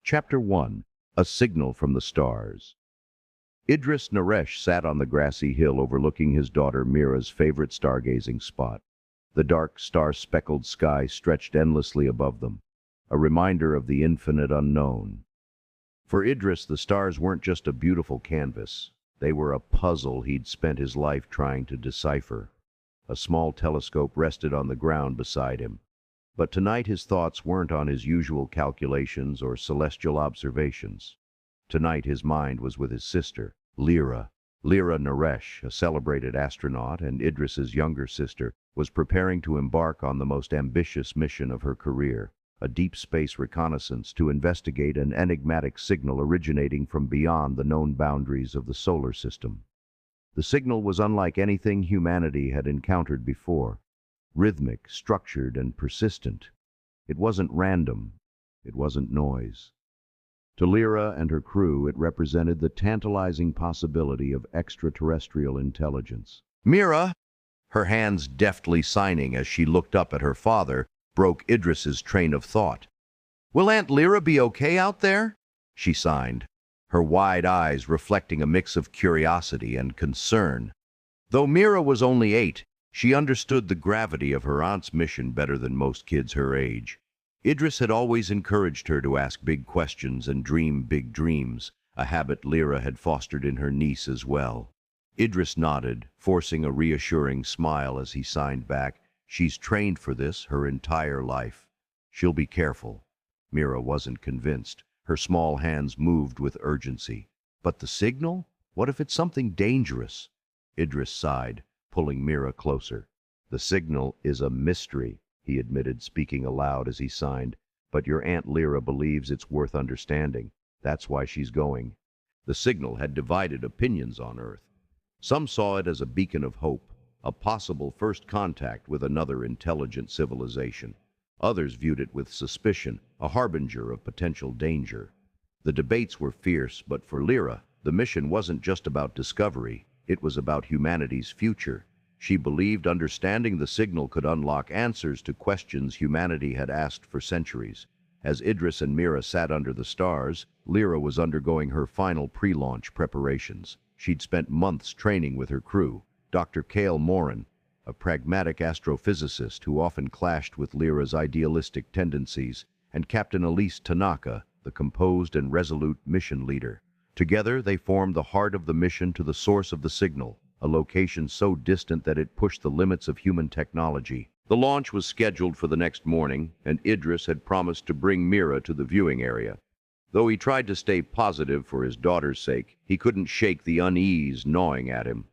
Chapter 1. A Signal from the Stars. Idris Naresh sat on the grassy hill overlooking his daughter Mira's favorite stargazing spot. The dark, star-speckled sky stretched endlessly above them, a reminder of the infinite unknown. For Idris, the stars weren't just a beautiful canvas. They were a puzzle he'd spent his life trying to decipher. A small telescope rested on the ground beside him. But tonight his thoughts weren't on his usual calculations or celestial observations. Tonight his mind was with his sister, Lira. Lira Naresh, a celebrated astronaut and Idris's younger sister, was preparing to embark on the most ambitious mission of her career, a deep space reconnaissance to investigate an enigmatic signal originating from beyond the known boundaries of the solar system. The signal was unlike anything humanity had encountered before. Rhythmic, structured, and persistent. It wasn't random. It wasn't noise. To Lira and her crew, it represented the tantalizing possibility of extraterrestrial intelligence. "Mira!" Her hands deftly signing as she looked up at her father, broke Idris's train of thought. "Will Aunt Lira be okay out there?" she signed, her wide eyes reflecting a mix of curiosity and concern. Though Mira was only 8, she understood the gravity of her aunt's mission better than most kids her age. Idris had always encouraged her to ask big questions and dream big dreams, a habit Lira had fostered in her niece as well. Idris nodded, forcing a reassuring smile as he signed back, "She's trained for this her entire life. She'll be careful." Mira wasn't convinced. Her small hands moved with urgency. "But the signal? What if it's something dangerous?" Idris sighed, pulling Mira closer. "The signal is a mystery," he admitted, speaking aloud as he signed. "But your Aunt Lira believes it's worth understanding. That's why she's going." The signal had divided opinions on Earth. Some saw it as a beacon of hope, a possible first contact with another intelligent civilization. Others viewed it with suspicion, a harbinger of potential danger. The debates were fierce, but for Lira, the mission wasn't just about discovery. It was about humanity's future. She believed understanding the signal could unlock answers to questions humanity had asked for centuries. As Idris and Mira sat under the stars, Lira was undergoing her final pre-launch preparations. She'd spent months training with her crew, Dr. Cale Morin, a pragmatic astrophysicist who often clashed with Lira's idealistic tendencies, and Captain Elise Tanaka, the composed and resolute mission leader. Together, they formed the heart of the mission to the source of the signal, a location so distant that it pushed the limits of human technology. The launch was scheduled for the next morning, and Idris had promised to bring Mira to the viewing area. Though he tried to stay positive for his daughter's sake, he couldn't shake the unease gnawing at him.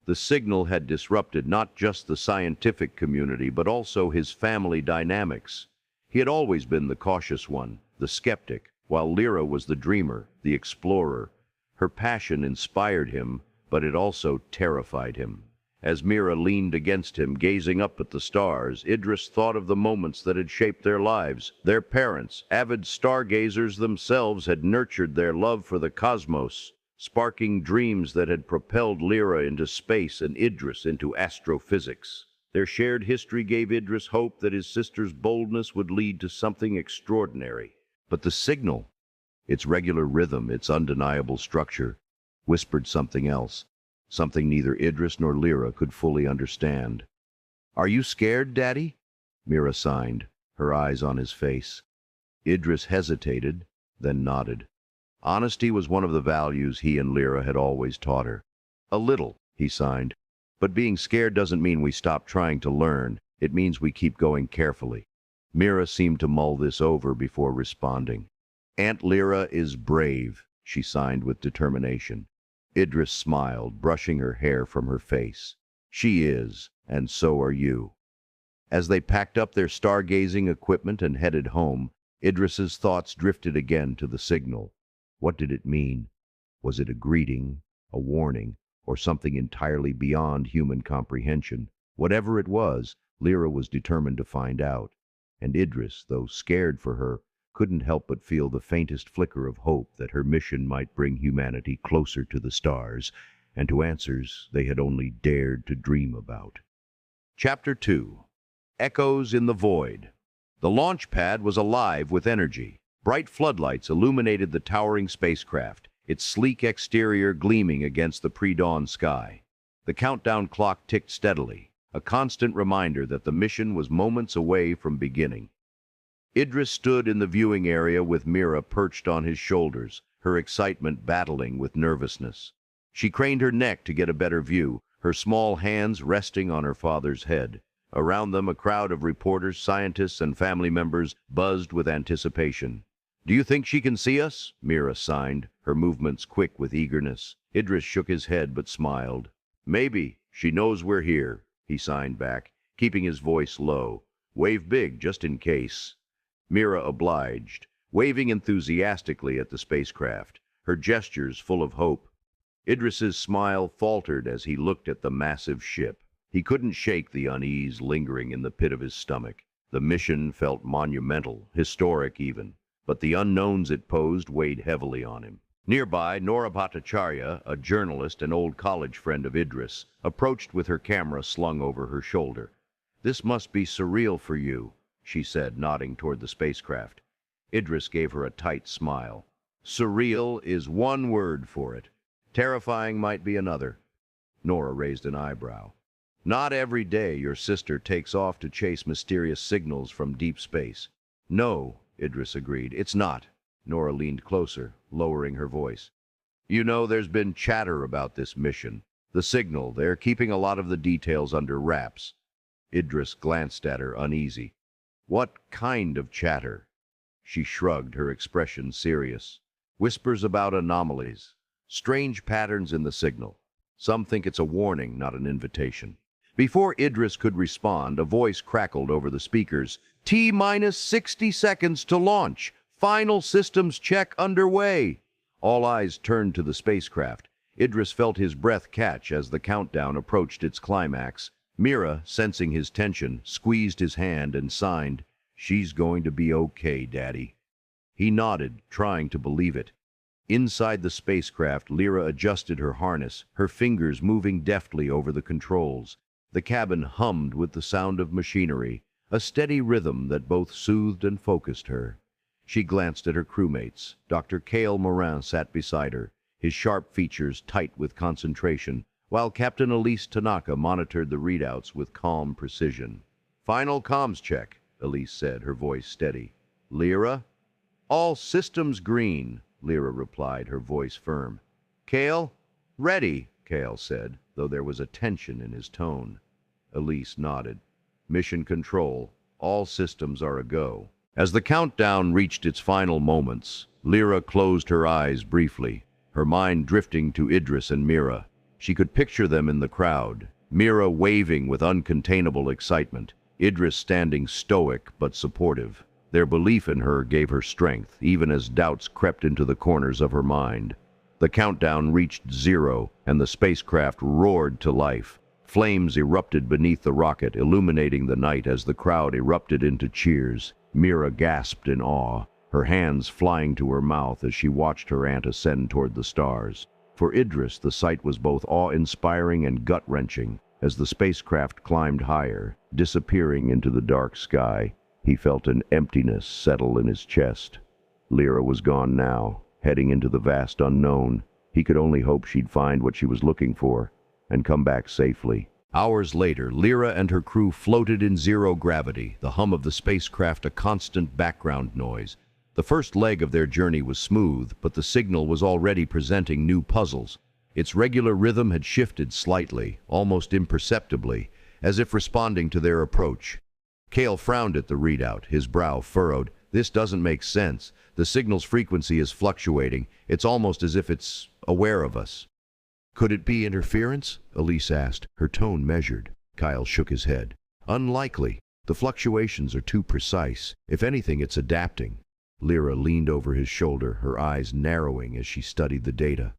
The signal had disrupted not just the scientific community, but also his family dynamics. He had always been the cautious one, the skeptic, while Lira was the dreamer, the explorer. Her passion inspired him, but it also terrified him. As Mira leaned against him, gazing up at the stars, Idris thought of the moments that had shaped their lives. Their parents, avid stargazers themselves, had nurtured their love for the cosmos, sparking dreams that had propelled Lira into space and Idris into astrophysics. Their shared history gave Idris hope that his sister's boldness would lead to something extraordinary. But the signal, its regular rhythm, its undeniable structure, whispered something else, something neither Idris nor Lira could fully understand. "Are you scared, Daddy?" Mira signed, her eyes on his face. Idris hesitated, then nodded. Honesty was one of the values he and Lira had always taught her. "A little," he signed. "But being scared doesn't mean we stop trying to learn. It means we keep going carefully." Mira seemed to mull this over before responding. "Aunt Lira is brave," she signed with determination. Idris smiled, brushing her hair from her face. "She is, and so are you." As they packed up their stargazing equipment and headed home, Idris's thoughts drifted again to the signal. What did it mean? Was it a greeting, a warning, or something entirely beyond human comprehension? Whatever it was, Lira was determined to find out. And Idris, though scared for her, couldn't help but feel the faintest flicker of hope that her mission might bring humanity closer to the stars and to answers they had only dared to dream about. Chapter 2. Echoes in the Void. The launch pad was alive with energy. Bright floodlights illuminated the towering spacecraft, its sleek exterior gleaming against the pre-dawn sky. The countdown clock ticked steadily, a constant reminder that the mission was moments away from beginning. Idris stood in the viewing area with Mira perched on his shoulders, her excitement battling with nervousness. She craned her neck to get a better view, her small hands resting on her father's head. Around them, a crowd of reporters, scientists, and family members buzzed with anticipation. "Do you think she can see us?" Mira signed, her movements quick with eagerness. Idris shook his head but smiled. "Maybe. She knows we're here," he signed back, keeping his voice low. "Wave big, just in case." Mira obliged, waving enthusiastically at the spacecraft, her gestures full of hope. Idris's smile faltered as he looked at the massive ship. He couldn't shake the unease lingering in the pit of his stomach. The mission felt monumental, historic even, but the unknowns it posed weighed heavily on him. Nearby, Nora Bhattacharya, a journalist and old college friend of Idris, approached with her camera slung over her shoulder. "This must be surreal for you," she said, nodding toward the spacecraft. Idris gave her a tight smile. "Surreal is one word for it. Terrifying might be another." Nora raised an eyebrow. "Not every day your sister takes off to chase mysterious signals from deep space." "No," Idris agreed, "it's not." Nora leaned closer, lowering her voice. "You know, there's been chatter about this mission. The signal, they're keeping a lot of the details under wraps." Idris glanced at her, uneasy. "What kind of chatter?" She shrugged, her expression serious. "Whispers about anomalies. Strange patterns in the signal. Some think it's a warning, not an invitation." Before Idris could respond, a voice crackled over the speakers. "T-minus 60 seconds to launch. Final systems check underway." All eyes turned to the spacecraft. Idris felt his breath catch as the countdown approached its climax. Mira, sensing his tension, squeezed his hand and signed, "She's going to be okay, Daddy." He nodded, trying to believe it. Inside the spacecraft, Lira adjusted her harness, her fingers moving deftly over the controls. The cabin hummed with the sound of machinery, a steady rhythm that both soothed and focused her. She glanced at her crewmates. Dr. Cale Morin sat beside her, his sharp features tight with concentration, while Captain Elise Tanaka monitored the readouts with calm precision. "Final comms check," Elise said, her voice steady. "Lira?" "All systems green," Lira replied, her voice firm. "Cale?" "Ready," Cale said, though there was a tension in his tone. Elise nodded. "Mission control. All systems are a go." As the countdown reached its final moments, Lira closed her eyes briefly, her mind drifting to Idris and Mira. She could picture them in the crowd, Mira waving with uncontainable excitement, Idris standing stoic but supportive. Their belief in her gave her strength, even as doubts crept into the corners of her mind. The countdown reached 0, and the spacecraft roared to life. Flames erupted beneath the rocket, illuminating the night as the crowd erupted into cheers. Mira gasped in awe, her hands flying to her mouth as she watched her aunt ascend toward the stars. For Idris, the sight was both awe-inspiring and gut-wrenching. As the spacecraft climbed higher, disappearing into the dark sky, he felt an emptiness settle in his chest. Lira was gone now, heading into the vast unknown. He could only hope she'd find what she was looking for and come back safely. Hours later, Lira and her crew floated in zero gravity, the hum of the spacecraft a constant background noise. The first leg of their journey was smooth, but the signal was already presenting new puzzles. Its regular rhythm had shifted slightly, almost imperceptibly, as if responding to their approach. Cale frowned at the readout, his brow furrowed. "This doesn't make sense. The signal's frequency is fluctuating. It's almost as if it's aware of us." "Could it be interference?" Elise asked, her tone measured. Kyle shook his head. "Unlikely. The fluctuations are too precise. If anything, it's adapting." Lira leaned over his shoulder, her eyes narrowing as she studied the data.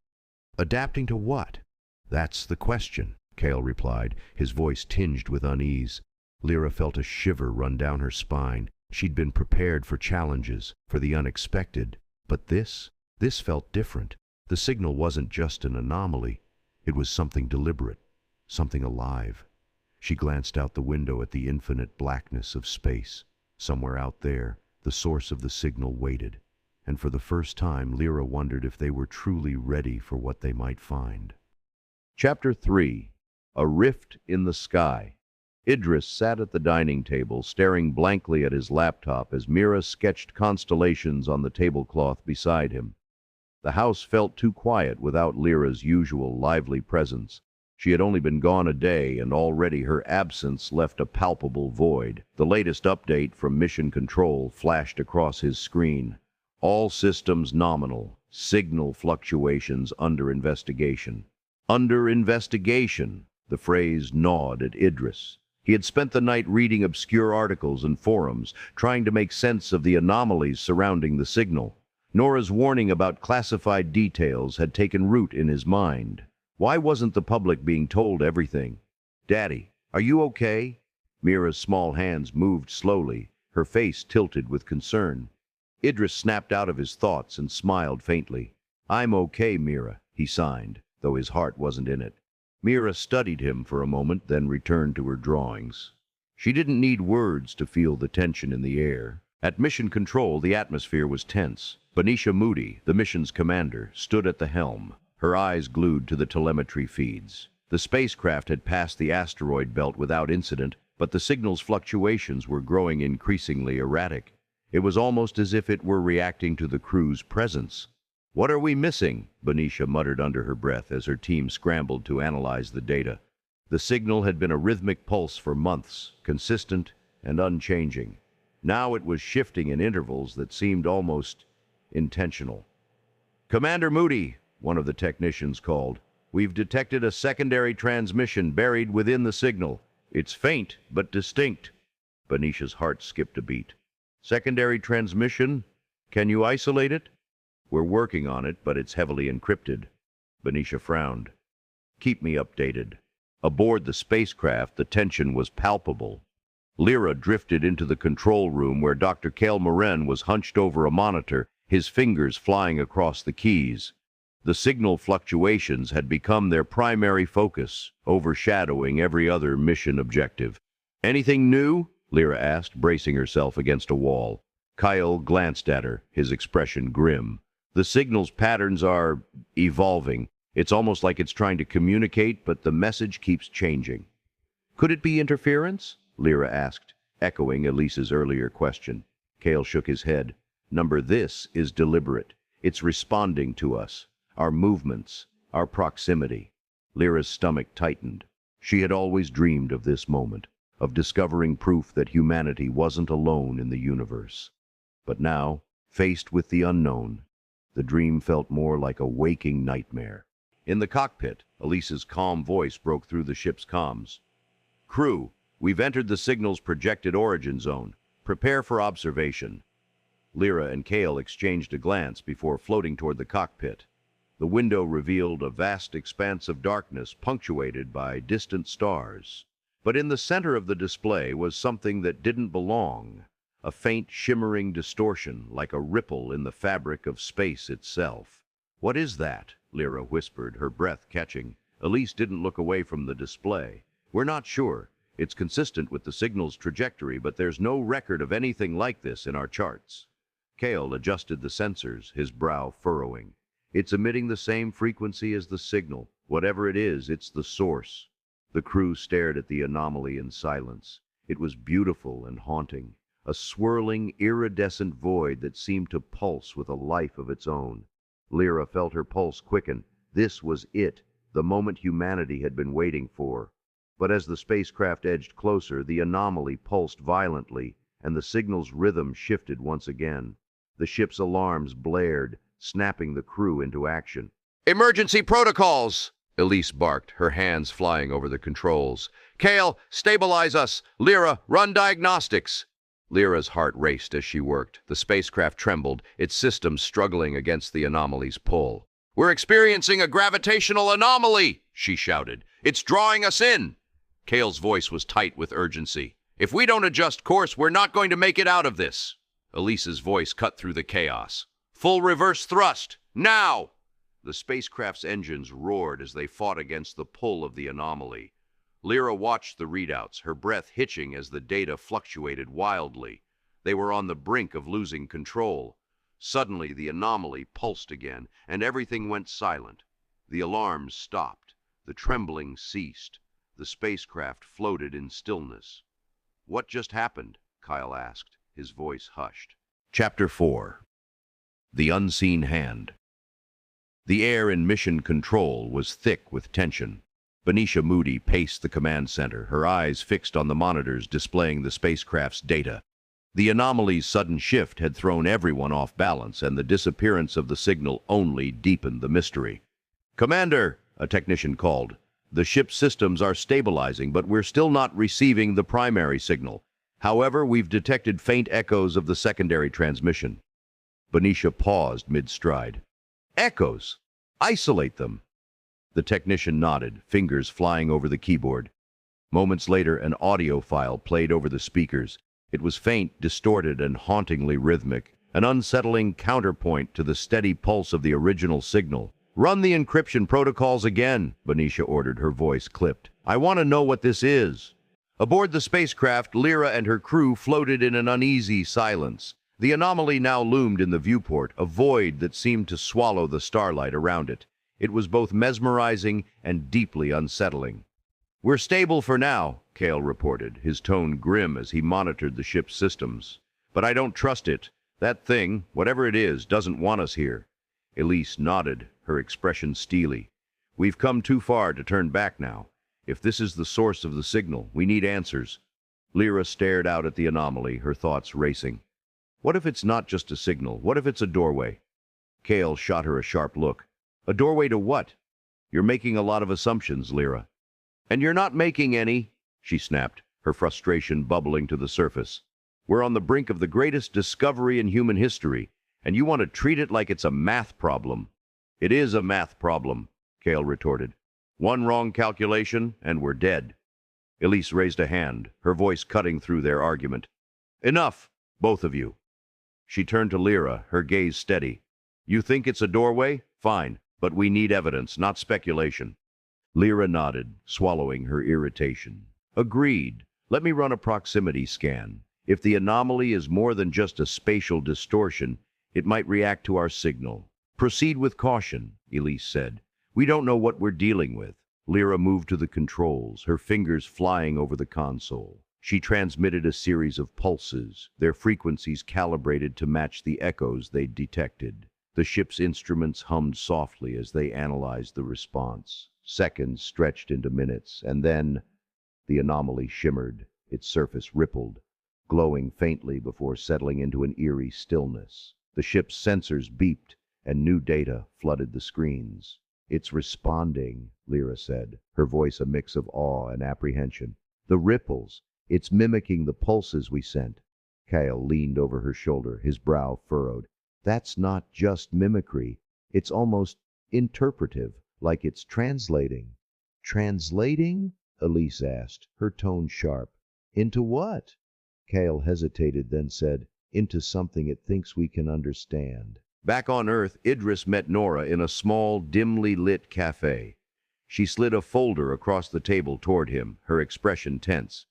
"Adapting to what?" "That's the question," Cale replied, his voice tinged with unease. Lira felt a shiver run down her spine. She'd been prepared for challenges, for the unexpected. But this felt different. The signal wasn't just an anomaly. It was something deliberate, something alive. She glanced out the window at the infinite blackness of space. Somewhere out there, the source of the signal waited, and for the first time Lira wondered if they were truly ready for what they might find. Chapter 3. A Rift in the Sky. Idris sat at the dining table, staring blankly at his laptop as Mira sketched constellations on the tablecloth beside him. The house felt too quiet without Lyra's usual lively presence. She had only been gone a day, and already her absence left a palpable void. The latest update from Mission Control flashed across his screen. All systems nominal. Signal fluctuations under investigation. Under investigation! The phrase gnawed at Idris. He had spent the night reading obscure articles and forums, trying to make sense of the anomalies surrounding the signal. Nora's warning about classified details had taken root in his mind. Why wasn't the public being told everything? "Daddy, are you okay?" Mira's small hands moved slowly, her face tilted with concern. Idris snapped out of his thoughts and smiled faintly. "I'm okay, Mira," he signed, though his heart wasn't in it. Mira studied him for a moment, then returned to her drawings. She didn't need words to feel the tension in the air. At Mission Control, the atmosphere was tense. Benicia Moody, the mission's commander, stood at the helm, her eyes glued to the telemetry feeds. The spacecraft had passed the asteroid belt without incident, but the signal's fluctuations were growing increasingly erratic. It was almost as if it were reacting to the crew's presence. "What are we missing?" Benicia muttered under her breath as her team scrambled to analyze the data. The signal had been a rhythmic pulse for months, consistent and unchanging. Now it was shifting in intervals that seemed almost intentional. "Commander Moody," one of the technicians called, "we've detected a secondary transmission buried within the signal. It's faint, but distinct." Benicia's heart skipped a beat. "Secondary transmission? Can you isolate it?" "We're working on it, but it's heavily encrypted." Benicia frowned. "Keep me updated." Aboard the spacecraft, the tension was palpable. Lyra drifted into the control room where Dr. Cale Moren was hunched over a monitor, his fingers flying across the keys. The signal fluctuations had become their primary focus, overshadowing every other mission objective. "Anything new?" Lyra asked, bracing herself against a wall. Kyle glanced at her, his expression grim. "The signal's patterns are evolving. It's almost like it's trying to communicate, but the message keeps changing." "Could it be interference?" Lyra asked, echoing Elise's earlier question. Cale shook his head. "This is deliberate. It's responding to us, our movements, our proximity." Lyra's stomach tightened. She had always dreamed of this moment, of discovering proof that humanity wasn't alone in the universe. But now, faced with the unknown, the dream felt more like a waking nightmare. In the cockpit, Elise's calm voice broke through the ship's comms. "Crew, we've entered the signal's projected origin zone. Prepare for observation." Lyra and Cale exchanged a glance before floating toward the cockpit. The window revealed a vast expanse of darkness punctuated by distant stars. But in the center of the display was something that didn't belong. A faint shimmering distortion, like a ripple in the fabric of space itself. "What is that?" Lyra whispered, her breath catching. Elise didn't look away from the display. "We're not sure. It's consistent with the signal's trajectory, but there's no record of anything like this in our charts." Cale adjusted the sensors, his brow furrowing. "It's emitting the same frequency as the signal. Whatever it is, it's the source." The crew stared at the anomaly in silence. It was beautiful and haunting, a swirling, iridescent void that seemed to pulse with a life of its own. Lyra felt her pulse quicken. This was it, the moment humanity had been waiting for. But as the spacecraft edged closer, the anomaly pulsed violently, and the signal's rhythm shifted once again. The ship's alarms blared, snapping the crew into action. "Emergency protocols!" Elise barked, her hands flying over the controls. "Cale, stabilize us! Lyra, run diagnostics!" Lyra's heart raced as she worked. The spacecraft trembled, its systems struggling against the anomaly's pull. "We're experiencing a gravitational anomaly!" she shouted. "It's drawing us in!" Cale's voice was tight with urgency. "If we don't adjust course, we're not going to make it out of this." Elise's voice cut through the chaos. "Full reverse thrust! Now!" The spacecraft's engines roared as they fought against the pull of the anomaly. Lyra watched the readouts, her breath hitching as the data fluctuated wildly. They were on the brink of losing control. Suddenly, the anomaly pulsed again, and everything went silent. The alarms stopped. The trembling ceased. The spacecraft floated in stillness. "What just happened?" Kyle asked, his voice hushed. Chapter 4. The Unseen Hand. The air in mission control was thick with tension. Benicia Moody paced the command center, her eyes fixed on the monitors displaying the spacecraft's data. The anomaly's sudden shift had thrown everyone off balance, and the disappearance of the signal only deepened the mystery. "Commander," a technician called, "the ship's systems are stabilizing, but we're still not receiving the primary signal. However, we've detected faint echoes of the secondary transmission." Benicia paused mid-stride. "Echoes? Isolate them." The technician nodded, fingers flying over the keyboard. Moments later, an audio file played over the speakers. It was faint, distorted, and hauntingly rhythmic, an unsettling counterpoint to the steady pulse of the original signal. "Run the encryption protocols again," Benicia ordered, her voice clipped. "I want to know what this is." Aboard the spacecraft, Lira and her crew floated in an uneasy silence. The anomaly now loomed in the viewport, a void that seemed to swallow the starlight around it. It was both mesmerizing and deeply unsettling. "We're stable for now," Cale reported, his tone grim as he monitored the ship's systems. "But I don't trust it. That thing, whatever it is, doesn't want us here." Elise nodded, her expression steely. "We've come too far to turn back now. If this is the source of the signal, we need answers." Lyra stared out at the anomaly, her thoughts racing. What if it's not just a signal? What if it's a doorway? Cale shot her a sharp look. "A doorway to what?" "You're making a lot of assumptions, Lyra." "And you're not making any," she snapped, her frustration bubbling to the surface. "We're on the brink of the greatest discovery in human history, and you want to treat it like it's a math problem." "It is a math problem," Cale retorted. "One wrong calculation, and we're dead." Elise raised a hand, her voice cutting through their argument. "Enough, both of you." She turned to Lyra, her gaze steady. "You think it's a doorway? Fine, but we need evidence, not speculation." Lyra nodded, swallowing her irritation. "Agreed. Let me run a proximity scan. If the anomaly is more than just a spatial distortion, it might react to our signal." "Proceed with caution," Elise said. "We don't know what we're dealing with." Lyra moved to the controls, her fingers flying over the console. She transmitted a series of pulses, their frequencies calibrated to match the echoes they'd detected. The ship's instruments hummed softly as they analyzed the response. Seconds stretched into minutes, and then the anomaly shimmered, its surface rippled, glowing faintly before settling into an eerie stillness. The ship's sensors beeped, and new data flooded the screens. "It's responding," Lyra said, her voice a mix of awe and apprehension. "The ripples. It's mimicking the pulses we sent." Cale leaned over her shoulder, his brow furrowed. "That's not just mimicry. It's almost interpretive, like it's translating." "Translating?" Elise asked, her tone sharp. "Into what?" Cale hesitated, then said, "Into something it thinks we can understand." Back on Earth, Idris met Nora in a small, dimly lit cafe. She slid a folder across the table toward him, her expression tense.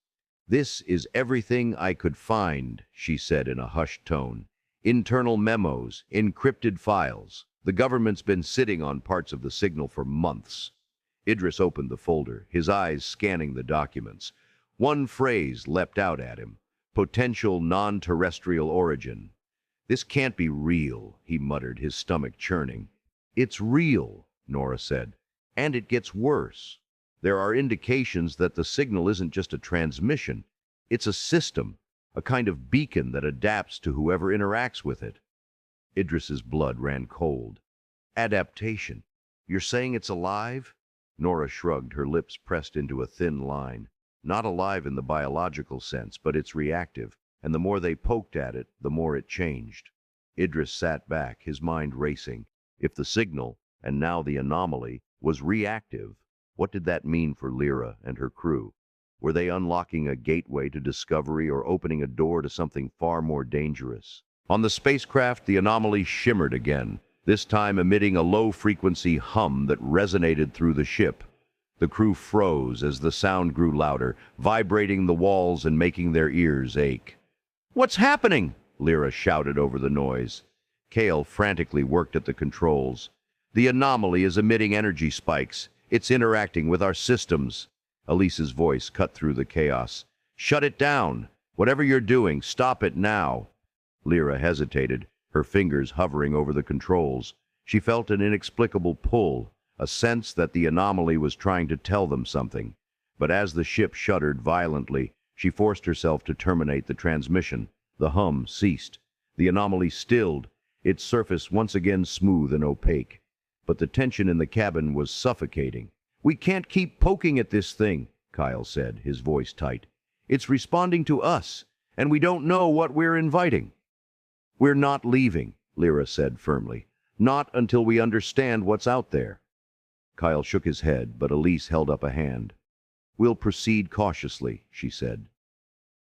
"This is everything I could find," she said in a hushed tone. "Internal memos, encrypted files. The government's been sitting on parts of the signal for months." Idris opened the folder, his eyes scanning the documents. One phrase leapt out at him: potential non-terrestrial origin. "This can't be real," he muttered, his stomach churning. "It's real," Nora said, "and it gets worse. There are indications that the signal isn't just a transmission. It's a system, a kind of beacon that adapts to whoever interacts with it." Idris's blood ran cold. "Adaptation? You're saying it's alive?" Nora shrugged, her lips pressed into a thin line. "Not alive in the biological sense, but it's reactive, and the more they poked at it, the more it changed." Idris sat back, his mind racing. If the signal, and now the anomaly, was reactive, what did that mean for Lyra and her crew? Were they unlocking a gateway to discovery or opening a door to something far more dangerous? On the spacecraft, the anomaly shimmered again, this time emitting a low-frequency hum that resonated through the ship. The crew froze as the sound grew louder, vibrating the walls and making their ears ache. "What's happening?" Lyra shouted over the noise. Kale frantically worked at the controls. The anomaly is emitting energy spikes. It's interacting with our systems. Elise's voice cut through the chaos. Shut it down. Whatever you're doing, stop it now. Lira hesitated, her fingers hovering over the controls. She felt an inexplicable pull, a sense that the anomaly was trying to tell them something. But as the ship shuddered violently, she forced herself to terminate the transmission. The hum ceased. The anomaly stilled, its surface once again smooth and opaque. But the tension in the cabin was suffocating. "We can't keep poking at this thing," Kyle said, his voice tight. "It's responding to us, and we don't know what we're inviting." "We're not leaving," Lira said firmly. "Not until we understand what's out there." Kyle shook his head, but Elise held up a hand. "We'll proceed cautiously," she said.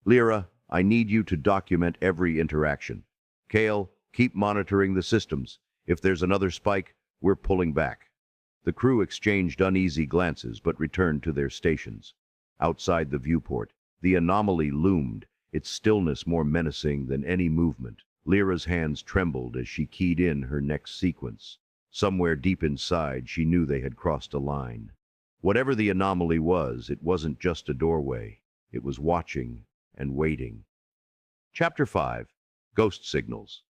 "Lira, I need you to document every interaction. Kale, keep monitoring the systems. If there's another spike, we're pulling back." The crew exchanged uneasy glances but returned to their stations. Outside the viewport, the anomaly loomed, its stillness more menacing than any movement. Lyra's hands trembled as she keyed in her next sequence. Somewhere deep inside, she knew they had crossed a line. Whatever the anomaly was, it wasn't just a doorway. It was watching and waiting. Chapter 5. Ghost Signals.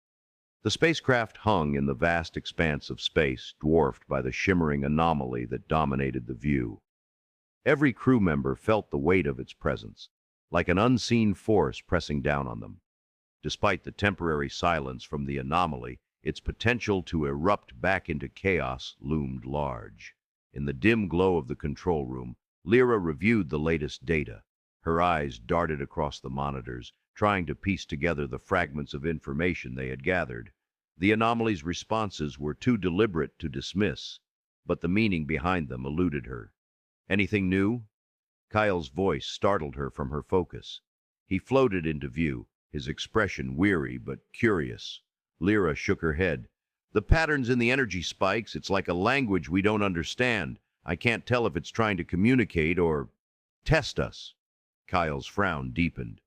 The spacecraft hung in the vast expanse of space, dwarfed by the shimmering anomaly that dominated the view. Every crew member felt the weight of its presence, like an unseen force pressing down on them. Despite the temporary silence from the anomaly, its potential to erupt back into chaos loomed large. In the dim glow of the control room, Lira reviewed the latest data. Her eyes darted across the monitors, trying to piece together the fragments of information they had gathered. The anomaly's responses were too deliberate to dismiss, but the meaning behind them eluded her. "Anything new?" Kyle's voice startled her from her focus. He floated into view, his expression weary but curious. Lira shook her head. "The patterns in the energy spikes, it's like a language we don't understand. I can't tell if it's trying to communicate or test us." Kyle's frown deepened.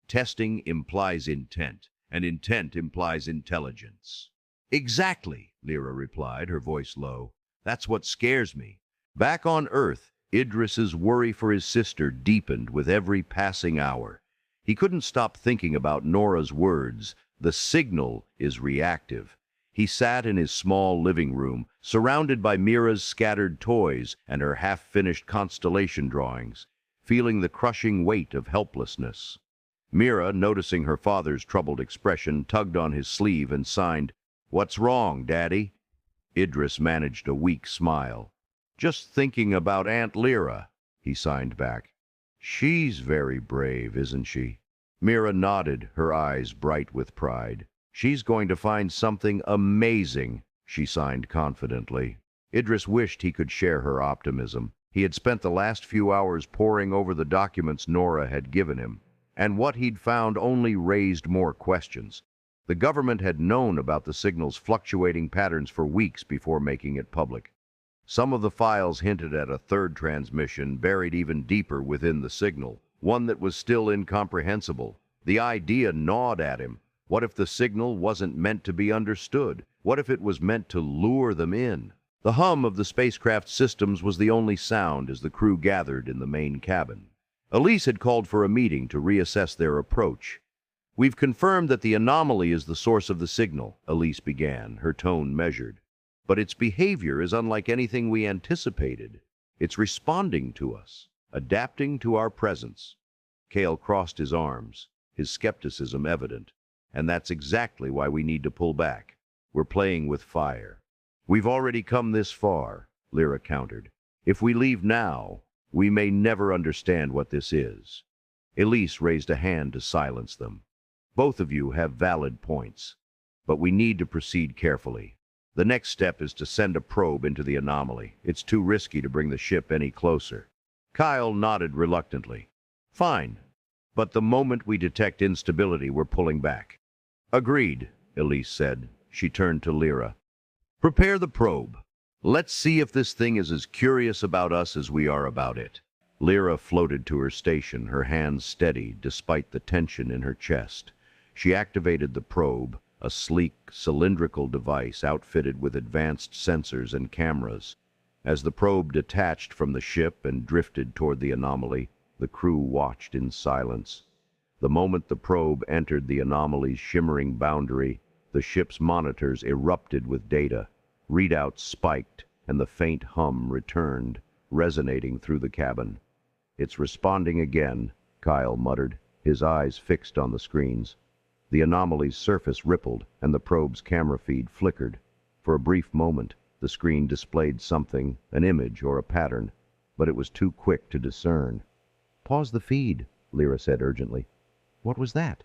"Testing implies intent, and intent implies intelligence." "Exactly," Lira replied, her voice low. "That's what scares me." Back on Earth, Idris's worry for his sister deepened with every passing hour. He couldn't stop thinking about Nora's words. The signal is reactive. He sat in his small living room, surrounded by Mira's scattered toys and her half-finished constellation drawings, feeling the crushing weight of helplessness. Mira, noticing her father's troubled expression, tugged on his sleeve and signed, "What's wrong, Daddy?" Idris managed a weak smile. "Just thinking about Aunt Lira," he signed back. "She's very brave, isn't she?" Mira nodded, her eyes bright with pride. "She's going to find something amazing," she signed confidently. Idris wished he could share her optimism. He had spent the last few hours poring over the documents Nora had given him, and what he'd found only raised more questions. The government had known about the signal's fluctuating patterns for weeks before making it public. Some of the files hinted at a third transmission buried even deeper within the signal, one that was still incomprehensible. The idea gnawed at him. What if the signal wasn't meant to be understood? What if it was meant to lure them in? The hum of the spacecraft systems was the only sound as the crew gathered in the main cabin. Elise had called for a meeting to reassess their approach. "We've confirmed that the anomaly is the source of the signal," Elise began, her tone measured. "But its behavior is unlike anything we anticipated. It's responding to us, adapting to our presence." Kale crossed his arms, his skepticism evident. "And that's exactly why we need to pull back. We're playing with fire." "We've already come this far," Lira countered. "If we leave now, we may never understand what this is." Elise raised a hand to silence them. "Both of you have valid points, but we need to proceed carefully. The next step is to send a probe into the anomaly. It's too risky to bring the ship any closer." Kyle nodded reluctantly. "Fine, but the moment we detect instability, we're pulling back." "Agreed," Elise said. She turned to Lira. "Prepare the probe. Let's see if this thing is as curious about us as we are about it." Lira floated to her station, her hands steady despite the tension in her chest. She activated the probe, a sleek, cylindrical device outfitted with advanced sensors and cameras. As the probe detached from the ship and drifted toward the anomaly, the crew watched in silence. The moment the probe entered the anomaly's shimmering boundary, the ship's monitors erupted with data. Readouts spiked, and the faint hum returned, resonating through the cabin. "It's responding again," Kyle muttered, his eyes fixed on the screens. The anomaly's surface rippled, and the probe's camera feed flickered. For a brief moment, the screen displayed something, an image or a pattern, but it was too quick to discern. "Pause the feed," Lira said urgently. "What was that?"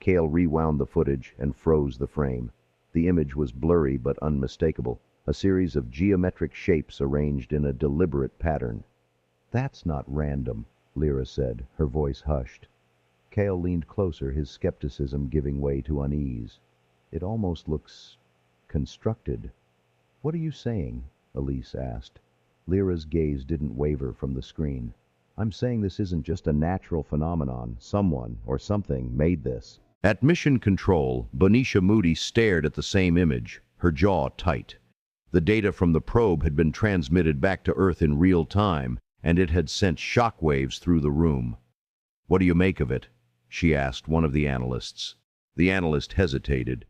Cale rewound the footage and froze the frame. The image was blurry but unmistakable, a series of geometric shapes arranged in a deliberate pattern. "That's not random," Lira said, her voice hushed. Cale leaned closer, his skepticism giving way to unease. "It almost looks constructed." "What are you saying?" Elise asked. Lyra's gaze didn't waver from the screen. "I'm saying this isn't just a natural phenomenon. Someone or something made this." At Mission Control, Benicia Moody stared at the same image, her jaw tight. The data from the probe had been transmitted back to Earth in real time, and it had sent shockwaves through the room. "What do you make of it?" she asked one of the analysts. The analyst hesitated.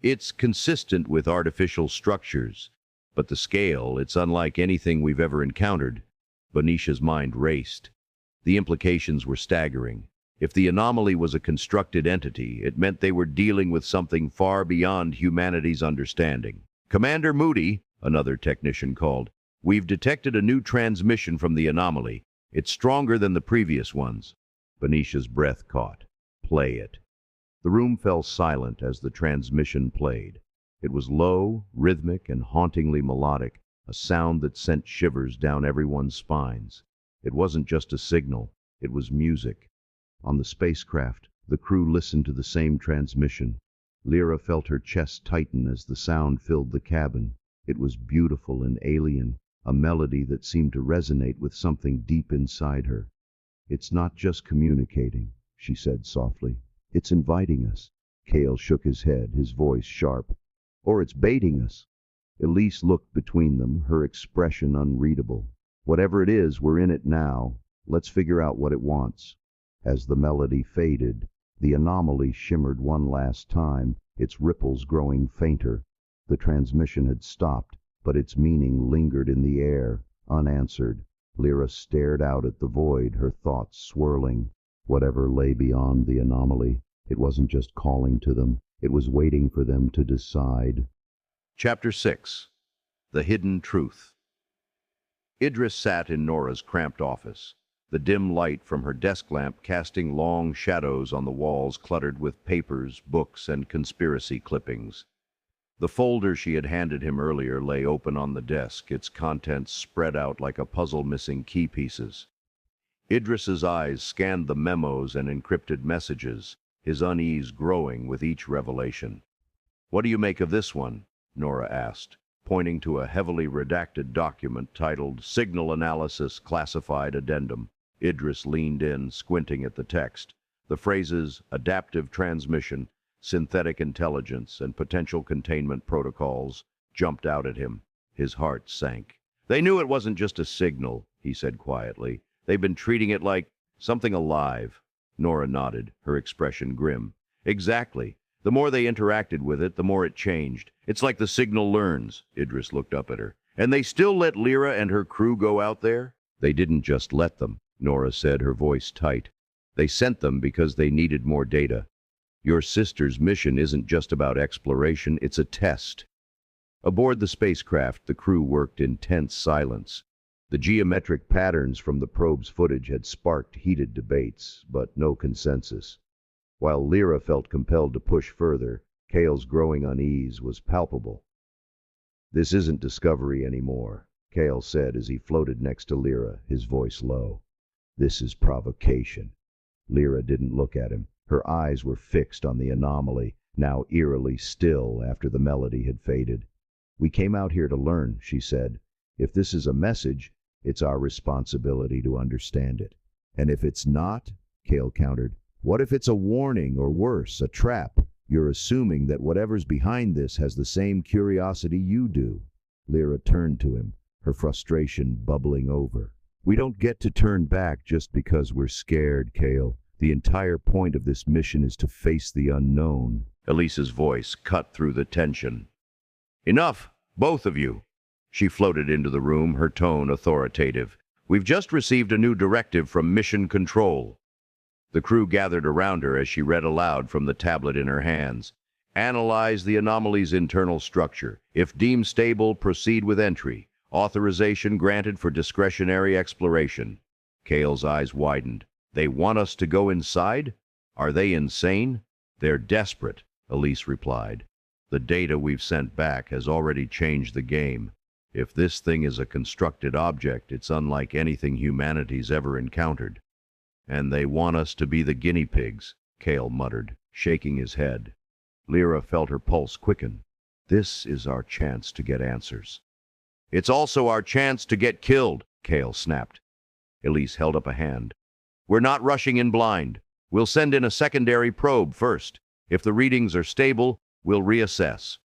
"It's consistent with artificial structures, but the scale, it's unlike anything we've ever encountered." Benicia's mind raced. The implications were staggering. If the anomaly was a constructed entity, it meant they were dealing with something far beyond humanity's understanding. "Commander Moody," another technician called, "we've detected a new transmission from the anomaly. It's stronger than the previous ones." Benicia's breath caught. "Play it." The room fell silent as the transmission played. It was low, rhythmic, and hauntingly melodic, a sound that sent shivers down everyone's spines. It wasn't just a signal, it was music. On the spacecraft, the crew listened to the same transmission. Lira felt her chest tighten as the sound filled the cabin. It was beautiful and alien, a melody that seemed to resonate with something deep inside her. "It's not just communicating," she said softly. "It's inviting us." Cale shook his head, his voice sharp. "Or it's baiting us." Elise looked between them, her expression unreadable. "Whatever it is, we're in it now. Let's figure out what it wants." As the melody faded, the anomaly shimmered one last time, its ripples growing fainter. The transmission had stopped, but its meaning lingered in the air, unanswered. Lira stared out at the void, her thoughts swirling. Whatever lay beyond the anomaly, it wasn't just calling to them, it was waiting for them to decide. Chapter 6. The Hidden Truth. Idris sat in Nora's cramped office, the dim light from her desk lamp casting long shadows on the walls cluttered with papers, books, and conspiracy clippings. The folder she had handed him earlier lay open on the desk, its contents spread out like a puzzle missing key pieces. Idris's eyes scanned the memos and encrypted messages, his unease growing with each revelation. "What do you make of this one?" Nora asked, pointing to a heavily redacted document titled Signal Analysis Classified Addendum. Idris leaned in, squinting at the text. The phrases adaptive transmission, synthetic intelligence, and potential containment protocols jumped out at him. His heart sank. "They knew it wasn't just a signal," he said quietly. "They've been treating it like something alive." Nora nodded, her expression grim. "Exactly. The more they interacted with it, the more it changed. It's like the signal learns." Idris looked up at her. "And they still let Lira and her crew go out there?" "They didn't just let them," Nora said, her voice tight. "They sent them because they needed more data. Your sister's mission isn't just about exploration, it's a test." Aboard the spacecraft, the crew worked in tense silence. The geometric patterns from the probe's footage had sparked heated debates, but no consensus. While Lira felt compelled to push further, Cale's growing unease was palpable. "This isn't discovery anymore," Cale said as he floated next to Lira, his voice low. "This is provocation." Lira didn't look at him. Her eyes were fixed on the anomaly, now eerily still after the melody had faded. "We came out here to learn," she said. "If this is a message, it's our responsibility to understand it." "And if it's not," Cale countered, "what if it's a warning or worse, a trap? You're assuming that whatever's behind this has the same curiosity you do. Lira turned to him, her frustration bubbling over. We don't get to turn back just because we're scared, Kale. The entire point of this mission is to face the unknown. Elise's voice cut through the tension. Enough, both of you. She floated into the room, her tone authoritative. We've just received a new directive from Mission Control. The crew gathered around her as she read aloud from the tablet in her hands. Analyze the anomaly's internal structure. If deemed stable, proceed with entry. Authorization granted for discretionary exploration. Kale's eyes widened. They want us to go inside? Are they insane? They're desperate, Elise replied. The data we've sent back has already changed the game. If this thing is a constructed object, it's unlike anything humanity's ever encountered. And they want us to be the guinea pigs, Kale muttered, shaking his head. Lira felt her pulse quicken. This is our chance to get answers. It's also our chance to get killed, Kale snapped. Elise held up a hand. We're not rushing in blind. We'll send in a secondary probe first. If the readings are stable, we'll reassess.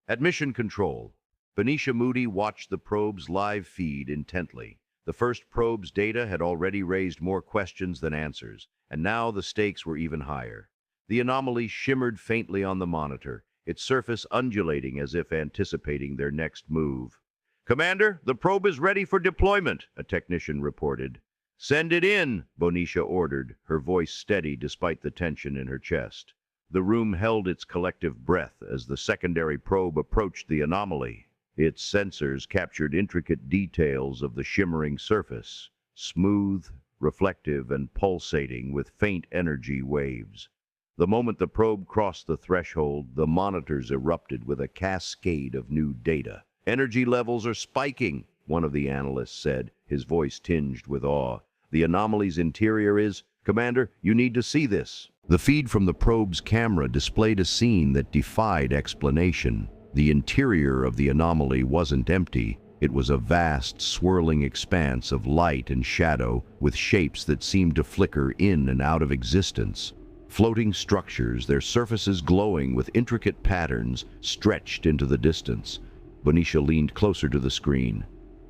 At Mission Control, Benicia Moody watched the probe's live feed intently. The first probe's data had already raised more questions than answers, and now the stakes were even higher. The anomaly shimmered faintly on the monitor, its surface undulating as if anticipating their next move. Commander, the probe is ready for deployment, a technician reported. Send it in, Benicia ordered, her voice steady despite the tension in her chest. The room held its collective breath as the secondary probe approached the anomaly. Its sensors captured intricate details of the shimmering surface, smooth, reflective, and pulsating with faint energy waves. The moment the probe crossed the threshold, the monitors erupted with a cascade of new data. Energy levels are spiking, one of the analysts said, his voice tinged with awe. The anomaly's interior is... Commander, you need to see this. The feed from the probe's camera displayed a scene that defied explanation. The interior of the anomaly wasn't empty. It was a vast, swirling expanse of light and shadow, with shapes that seemed to flicker in and out of existence. Floating structures, their surfaces glowing with intricate patterns, stretched into the distance. Benicia leaned closer to the screen.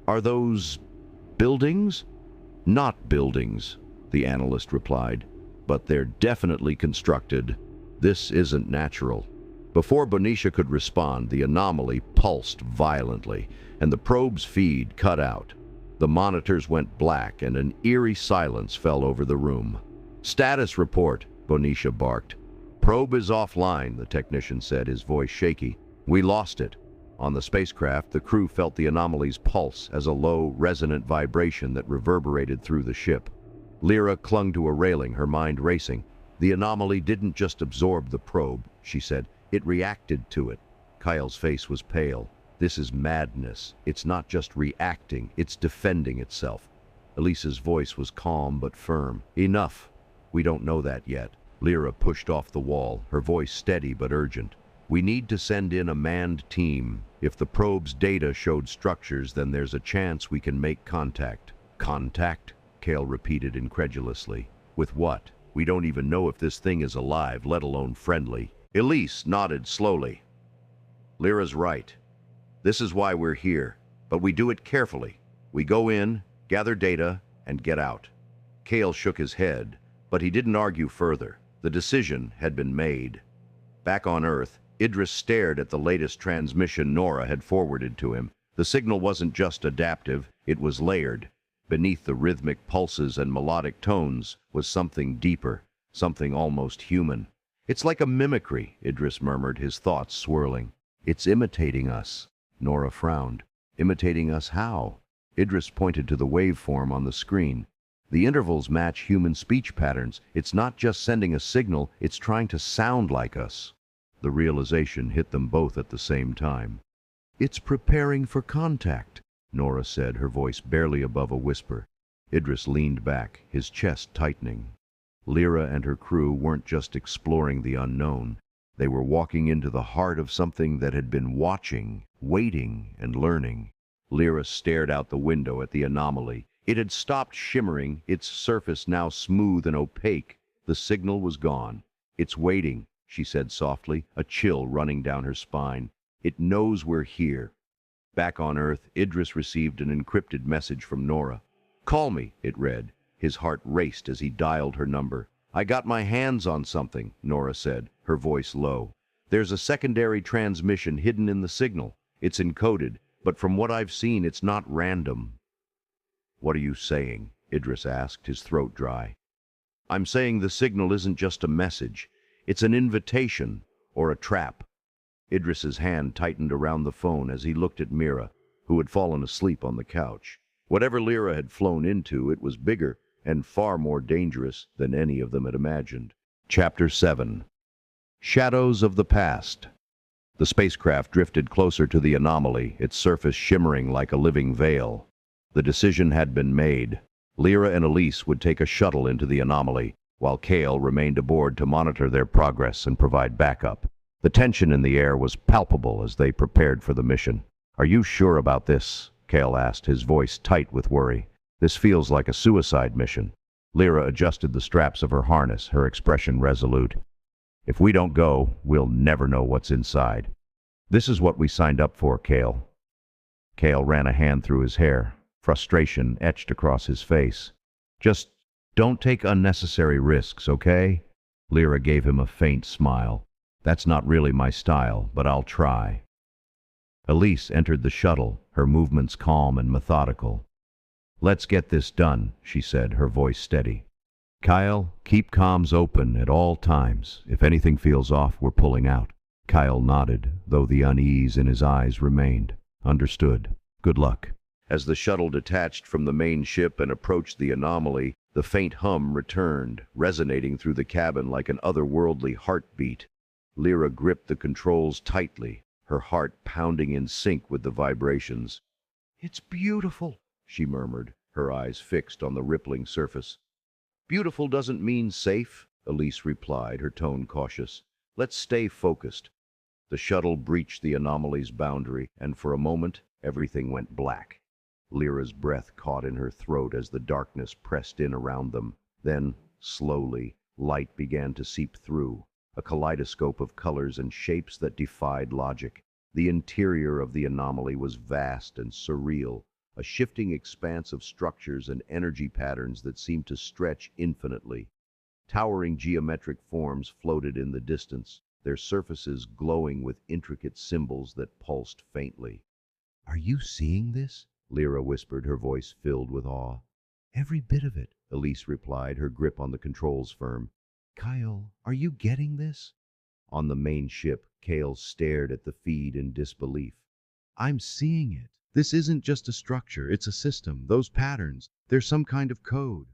Are those buildings? Not buildings, the analyst replied, but they're definitely constructed. This isn't natural. Before Benicia could respond, the anomaly pulsed violently, and the probe's feed cut out. The monitors went black, and an eerie silence fell over the room. Status report, Benicia barked. Probe is offline, the technician said, his voice shaky. We lost it. On the spacecraft, the crew felt the anomaly's pulse as a low, resonant vibration that reverberated through the ship. Lira clung to a railing, her mind racing. The anomaly didn't just absorb the probe, she said. It reacted to it. Kyle's face was pale. This is madness. It's not just reacting, it's defending itself. Elise's voice was calm but firm. Enough. We don't know that yet. Lira pushed off the wall, her voice steady but urgent. We need to send in a manned team. If the probe's data showed structures, then there's a chance we can make contact. Contact? Kale repeated incredulously. With what? We don't even know if this thing is alive, let alone friendly. Elise nodded slowly. Lyra's right. This is why we're here, but we do it carefully. We go in, gather data, and get out. Kale shook his head, but he didn't argue further. The decision had been made. Back on Earth, Idris stared at the latest transmission Nora had forwarded to him. The signal wasn't just adaptive, it was layered. Beneath the rhythmic pulses and melodic tones was something deeper, something almost human. It's like a mimicry, Idris murmured, his thoughts swirling. It's imitating us. Nora frowned. Imitating us how? Idris pointed to the waveform on the screen. The intervals match human speech patterns. It's not just sending a signal, it's trying to sound like us. The realization hit them both at the same time. It's preparing for contact, Nora said, her voice barely above a whisper. Idris leaned back, his chest tightening. Lira and her crew weren't just exploring the unknown. They were walking into the heart of something that had been watching, waiting, and learning. Lira stared out the window at the anomaly. It had stopped shimmering, its surface now smooth and opaque. The signal was gone. It's waiting, she said softly, a chill running down her spine. It knows we're here. Back on Earth, Idris received an encrypted message from Nora. "Call me," it read. His heart raced as he dialed her number. "I got my hands on something," Nora said, her voice low. "There's a secondary transmission hidden in the signal. It's encoded, but from what I've seen, it's not random." "What are you saying?" Idris asked, his throat dry. "I'm saying the signal isn't just a message. It's an invitation, or a trap." Idris's hand tightened around the phone as he looked at Mira, who had fallen asleep on the couch. Whatever Lira had flown into, it was bigger and far more dangerous than any of them had imagined. Chapter 7. Shadows of the Past. The spacecraft drifted closer to the anomaly, its surface shimmering like a living veil. The decision had been made. Lira and Elise would take a shuttle into the anomaly, while Kale remained aboard to monitor their progress and provide backup. The tension in the air was palpable as they prepared for the mission. "Are you sure about this?" Kale asked, his voice tight with worry. "This feels like a suicide mission." Lira adjusted the straps of her harness, her expression resolute. "If we don't go, we'll never know what's inside. This is what we signed up for, Kale." Kale ran a hand through his hair, frustration etched across his face. "Just don't take unnecessary risks, okay?" Lira gave him a faint smile. "That's not really my style, but I'll try." Elise entered the shuttle, her movements calm and methodical. "Let's get this done," she said, her voice steady. "Kyle, keep comms open at all times. If anything feels off, we're pulling out." Kyle nodded, though the unease in his eyes remained. "Understood. Good luck." As the shuttle detached from the main ship and approached the anomaly, the faint hum returned, resonating through the cabin like an otherworldly heartbeat. Lira gripped the controls tightly, her heart pounding in sync with the vibrations. "It's beautiful," she murmured, her eyes fixed on the rippling surface. "Beautiful doesn't mean safe," Elise replied, her tone cautious. "Let's stay focused." The shuttle breached the anomaly's boundary, and for a moment, everything went black. Lyra's breath caught in her throat as the darkness pressed in around them. Then, slowly, light began to seep through, a kaleidoscope of colors and shapes that defied logic. The interior of the anomaly was vast and surreal, a shifting expanse of structures and energy patterns that seemed to stretch infinitely. Towering geometric forms floated in the distance, their surfaces glowing with intricate symbols that pulsed faintly. "Are you seeing this?" Lira whispered, her voice filled with awe. "Every bit of it," Elise replied, her grip on the controls firm. "Kyle, are you getting this?" On the main ship, Kale stared at the feed in disbelief. "I'm seeing it. This isn't just a structure, it's a system. Those patterns, they're some kind of code."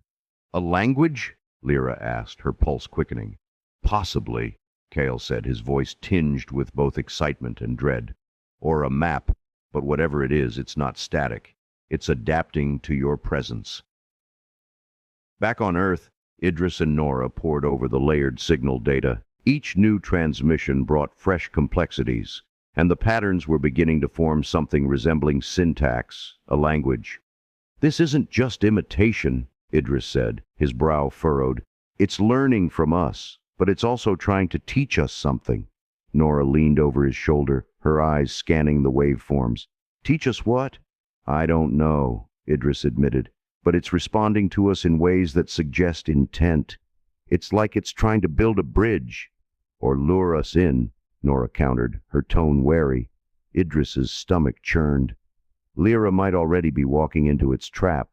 "A language?" Lira asked, her pulse quickening. "Possibly," Kale said, his voice tinged with both excitement and dread. "Or a map, but whatever it is, it's not static. It's adapting to your presence." Back on Earth, Idris and Nora pored over the layered signal data. Each new transmission brought fresh complexities, and the patterns were beginning to form something resembling syntax, a language. "This isn't just imitation," Idris said, his brow furrowed. "It's learning from us, but it's also trying to teach us something." Nora leaned over his shoulder, her eyes scanning the waveforms. "Teach us what?" "I don't know," Idris admitted, "but it's responding to us in ways that suggest intent. It's like it's trying to build a bridge, or lure us in," Nora countered, her tone wary. Idris's stomach churned. Lira might already be walking into its trap.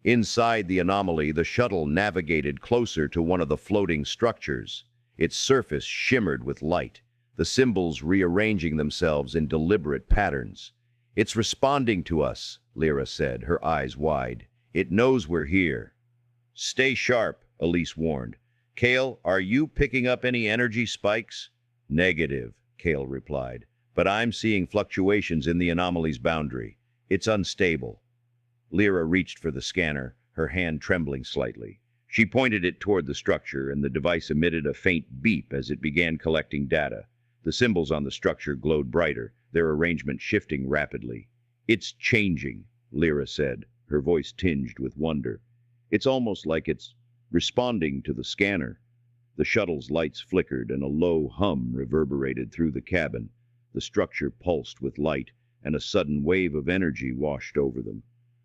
Inside the anomaly, the shuttle navigated closer to one of the floating structures. Its surface shimmered with light, the symbols rearranging themselves in deliberate patterns. "It's responding to us," Lira said, her eyes wide. "It knows we're here." "Stay sharp," Elise warned. "Kale, are you picking up any energy spikes?" "Negative," Kale replied, "but I'm seeing fluctuations in the anomaly's boundary. It's unstable." Lira reached for the scanner, her hand trembling slightly. She pointed it toward the structure, and the device emitted a faint beep as it began collecting data. The symbols on the structure glowed brighter, their arrangement shifting rapidly. "It's changing," Lira said, her voice tinged with wonder. "It's almost like it's responding to the scanner." The shuttle's lights flickered and a low hum reverberated through the cabin. The structure pulsed with light, and a sudden wave of energy washed over them.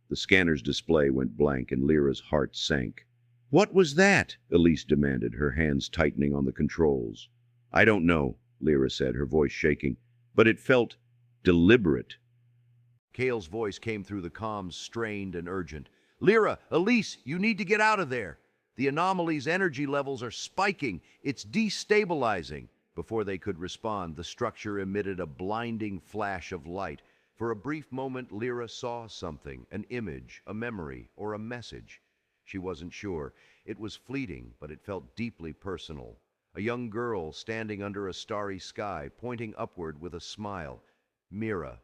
The scanner's display went blank and Lyra's heart sank. "What was that?" Elise demanded, her hands tightening on the controls. "I don't know," Lyra said, her voice shaking, "but it felt deliberate." Cale's voice came through the comms, strained and urgent. "Lyra, Elise, you need to get out of there. The anomaly's energy levels are spiking. It's destabilizing." Before they could respond, the structure emitted a blinding flash of light. For a brief moment, Lyra saw something, an image, a memory, or a message. She wasn't sure. It was fleeting, but it felt deeply personal. A young girl standing under a starry sky, pointing upward with a smile. Mira.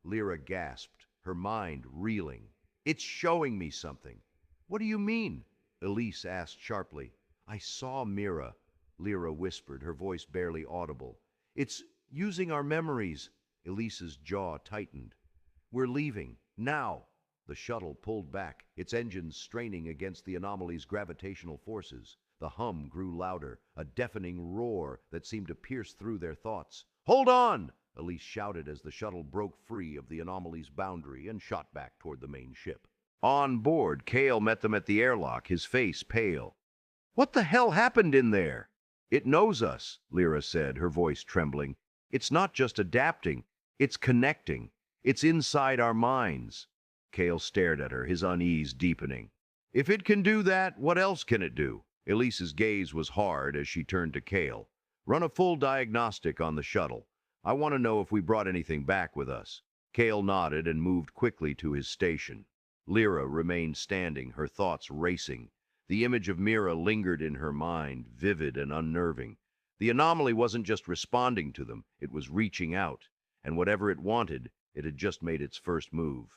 Lyra gasped, her mind reeling. "It's showing me something." "What do you mean?" Elise asked sharply. "I saw Mira," Lyra whispered, her voice barely audible. "It's using our memories." Elise's jaw tightened. "We're leaving. Now." The shuttle pulled back, its engines straining against the anomaly's gravitational forces. The hum grew louder, a deafening roar that seemed to pierce through their thoughts. "Hold on!" Elise shouted as the shuttle broke free of the anomaly's boundary and shot back toward the main ship. On board, Cale met them at the airlock, his face pale. "What the hell happened in there?" "It knows us," Lyra said, her voice trembling. "It's not just adapting, it's connecting. It's inside our minds." Cale stared at her, his unease deepening. "If it can do that, what else can it do?" Elise's gaze was hard as she turned to Cale. "Run a full diagnostic on the shuttle. I want to know if we brought anything back with us." Cale nodded and moved quickly to his station. Lyra remained standing, her thoughts racing. The image of Mira lingered in her mind, vivid and unnerving. The anomaly wasn't just responding to them, it was reaching out. And whatever it wanted, it had just made its first move.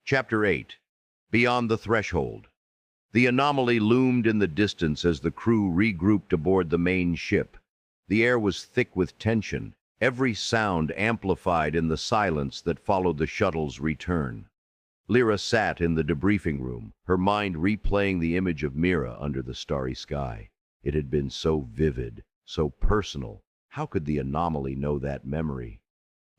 Chapter 8. Beyond the Threshold. The anomaly loomed in the distance as the crew regrouped aboard the main ship. The air was thick with tension, every sound amplified in the silence that followed the shuttle's return. Lyra sat in the debriefing room, her mind replaying the image of Mira under the starry sky. It had been so vivid, so personal. How could the anomaly know that memory?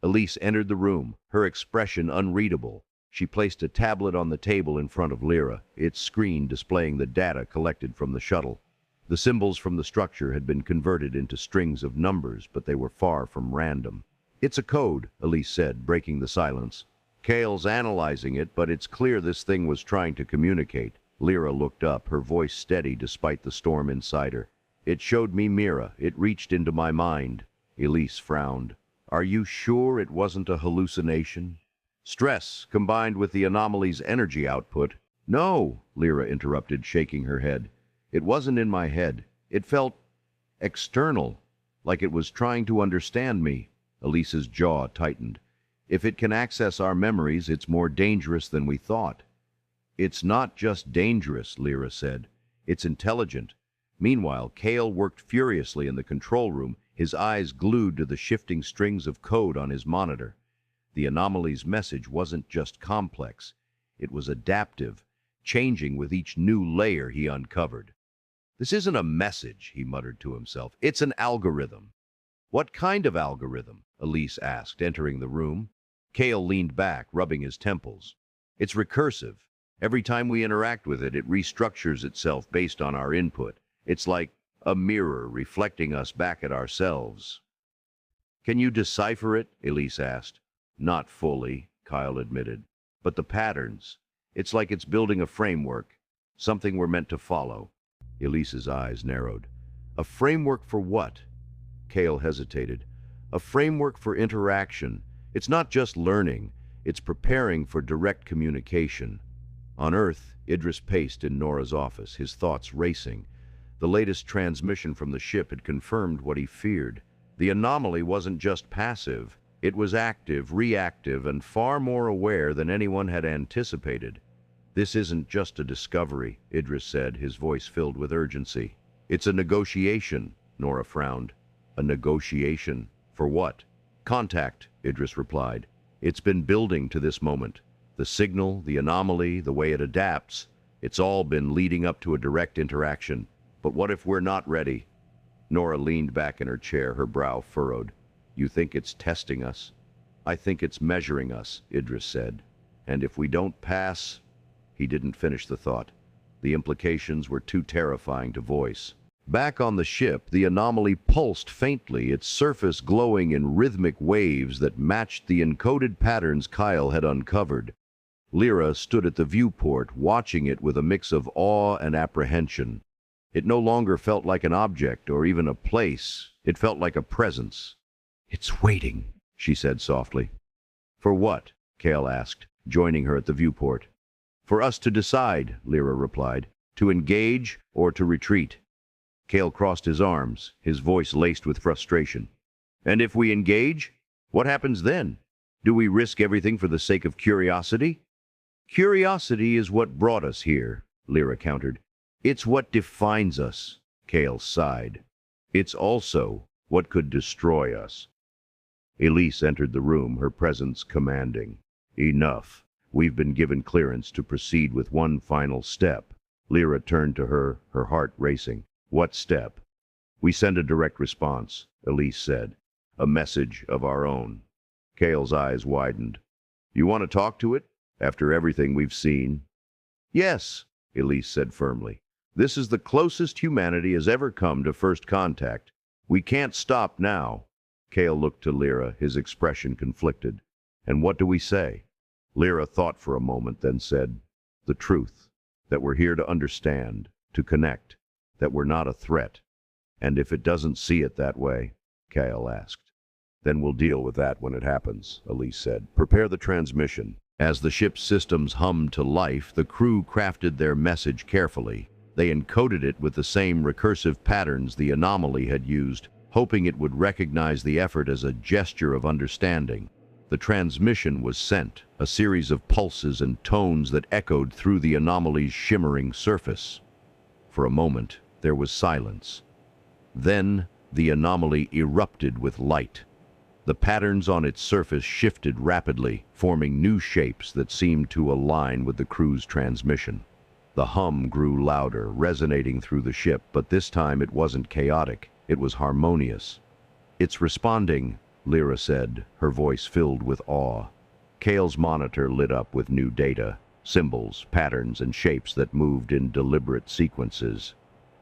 Elise entered the room, her expression unreadable. She placed a tablet on the table in front of Lyra, its screen displaying the data collected from the shuttle. The symbols from the structure had been converted into strings of numbers, but they were far from random. "It's a code," Elise said, breaking the silence. "Cale's analyzing it, but it's clear this thing was trying to communicate." Lyra looked up, her voice steady despite the storm inside her. "It showed me Mira. It reached into my mind." Elise frowned. "Are you sure it wasn't a hallucination? Stress, combined with the anomaly's energy output." "No," Lyra interrupted, shaking her head. "It wasn't in my head. It felt external, like it was trying to understand me." Elise's jaw tightened. "If it can access our memories, it's more dangerous than we thought." "It's not just dangerous," Lyra said. "It's intelligent." Meanwhile, Cale worked furiously in the control room, his eyes glued to the shifting strings of code on his monitor. The anomaly's message wasn't just complex. It was adaptive, changing with each new layer he uncovered. "This isn't a message," he muttered to himself. "It's an algorithm." "What kind of algorithm?" Elise asked, entering the room. Cale leaned back, rubbing his temples. "It's recursive. Every time we interact with it, it restructures itself based on our input. It's like a mirror reflecting us back at ourselves." "Can you decipher it?" Elise asked. "Not fully," Kyle admitted. "But the patterns, it's like it's building a framework, something we're meant to follow." Elise's eyes narrowed. "A framework for what?" Cale hesitated. "A framework for interaction. It's not just learning, it's preparing for direct communication." On Earth, Idris paced in Nora's office, his thoughts racing. The latest transmission from the ship had confirmed what he feared. The anomaly wasn't just passive, it was active, reactive, and far more aware than anyone had anticipated. "This isn't just a discovery," Idris said, his voice filled with urgency. "It's a negotiation," Nora frowned. "A negotiation? For what?" "Contact," Idris replied. "It's been building to this moment. The signal, the anomaly, the way it adapts, it's all been leading up to a direct interaction. But what if we're not ready? Nora leaned back in her chair, her brow furrowed. You think it's testing us? I think it's measuring us, Idris said. And if we don't pass... He didn't finish the thought. The implications were too terrifying to voice. Back on the ship, the anomaly pulsed faintly, its surface glowing in rhythmic waves that matched the encoded patterns Kyle had uncovered. Lira stood at the viewport, watching it with a mix of awe and apprehension. It no longer felt like an object or even a place. It felt like a presence. "It's waiting," she said softly. "For what?" Kale asked, joining her at the viewport. "For us to decide," Lira replied. "To engage or to retreat." Kale crossed his arms, his voice laced with frustration. "And if we engage, what happens then? Do we risk everything for the sake of curiosity?" "Curiosity is what brought us here," Lira countered. "It's what defines us," Kale sighed. "It's also what could destroy us." Elise entered the room, her presence commanding. "Enough. We've been given clearance to proceed with one final step." Lira turned to her, her heart racing. "What step?" "We send a direct response," Elise said. "A message of our own." Kale's eyes widened. "You want to talk to it? After everything we've seen?" "Yes," Elise said firmly. "This is the closest humanity has ever come to first contact. We can't stop now." Kale looked to Lira, his expression conflicted. "And what do we say?" Lira thought for a moment, then said, "The truth. That we're here to understand, to connect, that we're not a threat." "And if it doesn't see it that way?" Kale asked. "Then we'll deal with that when it happens," Elise said. "Prepare the transmission." As the ship's systems hummed to life, the crew crafted their message carefully. They encoded it with the same recursive patterns the anomaly had used, hoping it would recognize the effort as a gesture of understanding. The transmission was sent, a series of pulses and tones that echoed through the anomaly's shimmering surface. For a moment, there was silence. Then, the anomaly erupted with light. The patterns on its surface shifted rapidly, forming new shapes that seemed to align with the crew's transmission. The hum grew louder, resonating through the ship, but this time it wasn't chaotic, it was harmonious. "It's responding," Lira said, her voice filled with awe. Kale's monitor lit up with new data, symbols, patterns, and shapes that moved in deliberate sequences.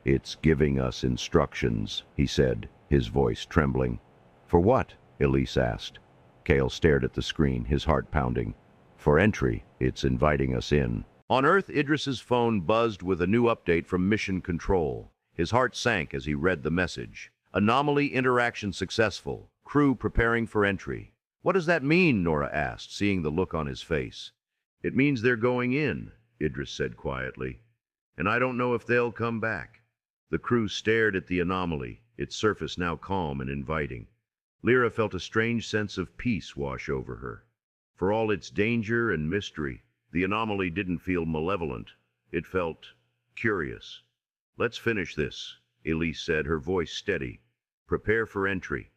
"It's giving us instructions," he said, his voice trembling. "For what?" Elise asked. Kale stared at the screen, his heart pounding. "For entry, it's inviting us in." On Earth, Idris's phone buzzed with a new update from Mission Control. His heart sank as he read the message. "Anomaly interaction successful. Crew preparing for entry." "What does that mean?" Nora asked, seeing the look on his face. "It means they're going in," Idris said quietly. "And I don't know if they'll come back." The crew stared at the anomaly, its surface now calm and inviting. Lira felt a strange sense of peace wash over her. For all its danger and mystery, the anomaly didn't feel malevolent. It felt curious. "Let's finish this," Elise said, her voice steady. "Prepare for entry."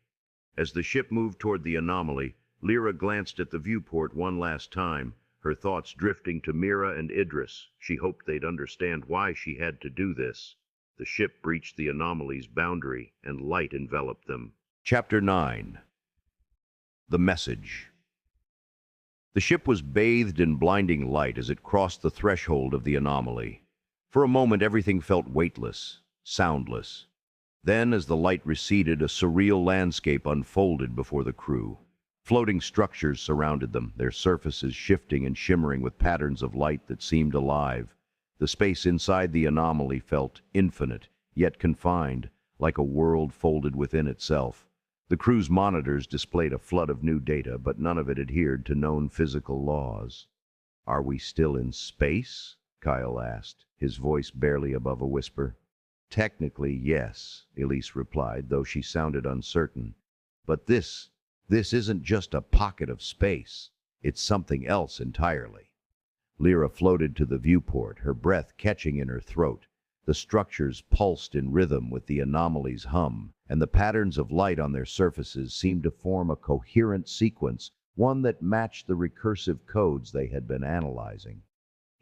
As the ship moved toward the anomaly, Lira glanced at the viewport one last time, her thoughts drifting to Mira and Idris. She hoped they'd understand why she had to do this. The ship breached the anomaly's boundary, and light enveloped them. Chapter 9. The Message. The ship was bathed in blinding light as it crossed the threshold of the anomaly. For a moment, everything felt weightless, soundless. Then, as the light receded, a surreal landscape unfolded before the crew. Floating structures surrounded them, their surfaces shifting and shimmering with patterns of light that seemed alive. The space inside the anomaly felt infinite, yet confined, like a world folded within itself. The crew's monitors displayed a flood of new data, but none of it adhered to known physical laws. "Are we still in space?" Kyle asked, his voice barely above a whisper. "Technically, yes," Elise replied, though she sounded uncertain. "But this isn't just a pocket of space. It's something else entirely." Lira floated to the viewport, her breath catching in her throat. The structures pulsed in rhythm with the anomaly's hum, and the patterns of light on their surfaces seemed to form a coherent sequence, one that matched the recursive codes they had been analyzing.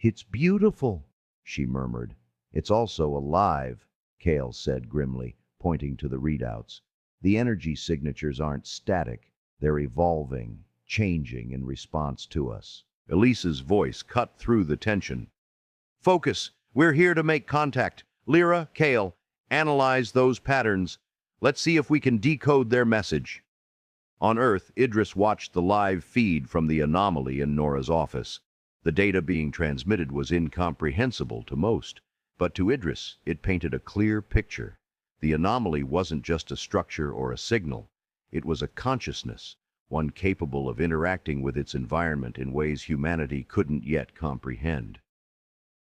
"It's beautiful," she murmured. "It's also alive," Kale said grimly, pointing to the readouts. The energy signatures aren't static. They're evolving, changing in response to us. Elise's voice cut through the tension. Focus! We're here to make contact. Lira, Kale, analyze those patterns. Let's see if we can decode their message. On Earth, Idris watched the live feed from the anomaly in Nora's office. The data being transmitted was incomprehensible to most, but to Idris, it painted a clear picture. The anomaly wasn't just a structure or a signal. It was a consciousness, one capable of interacting with its environment in ways humanity couldn't yet comprehend.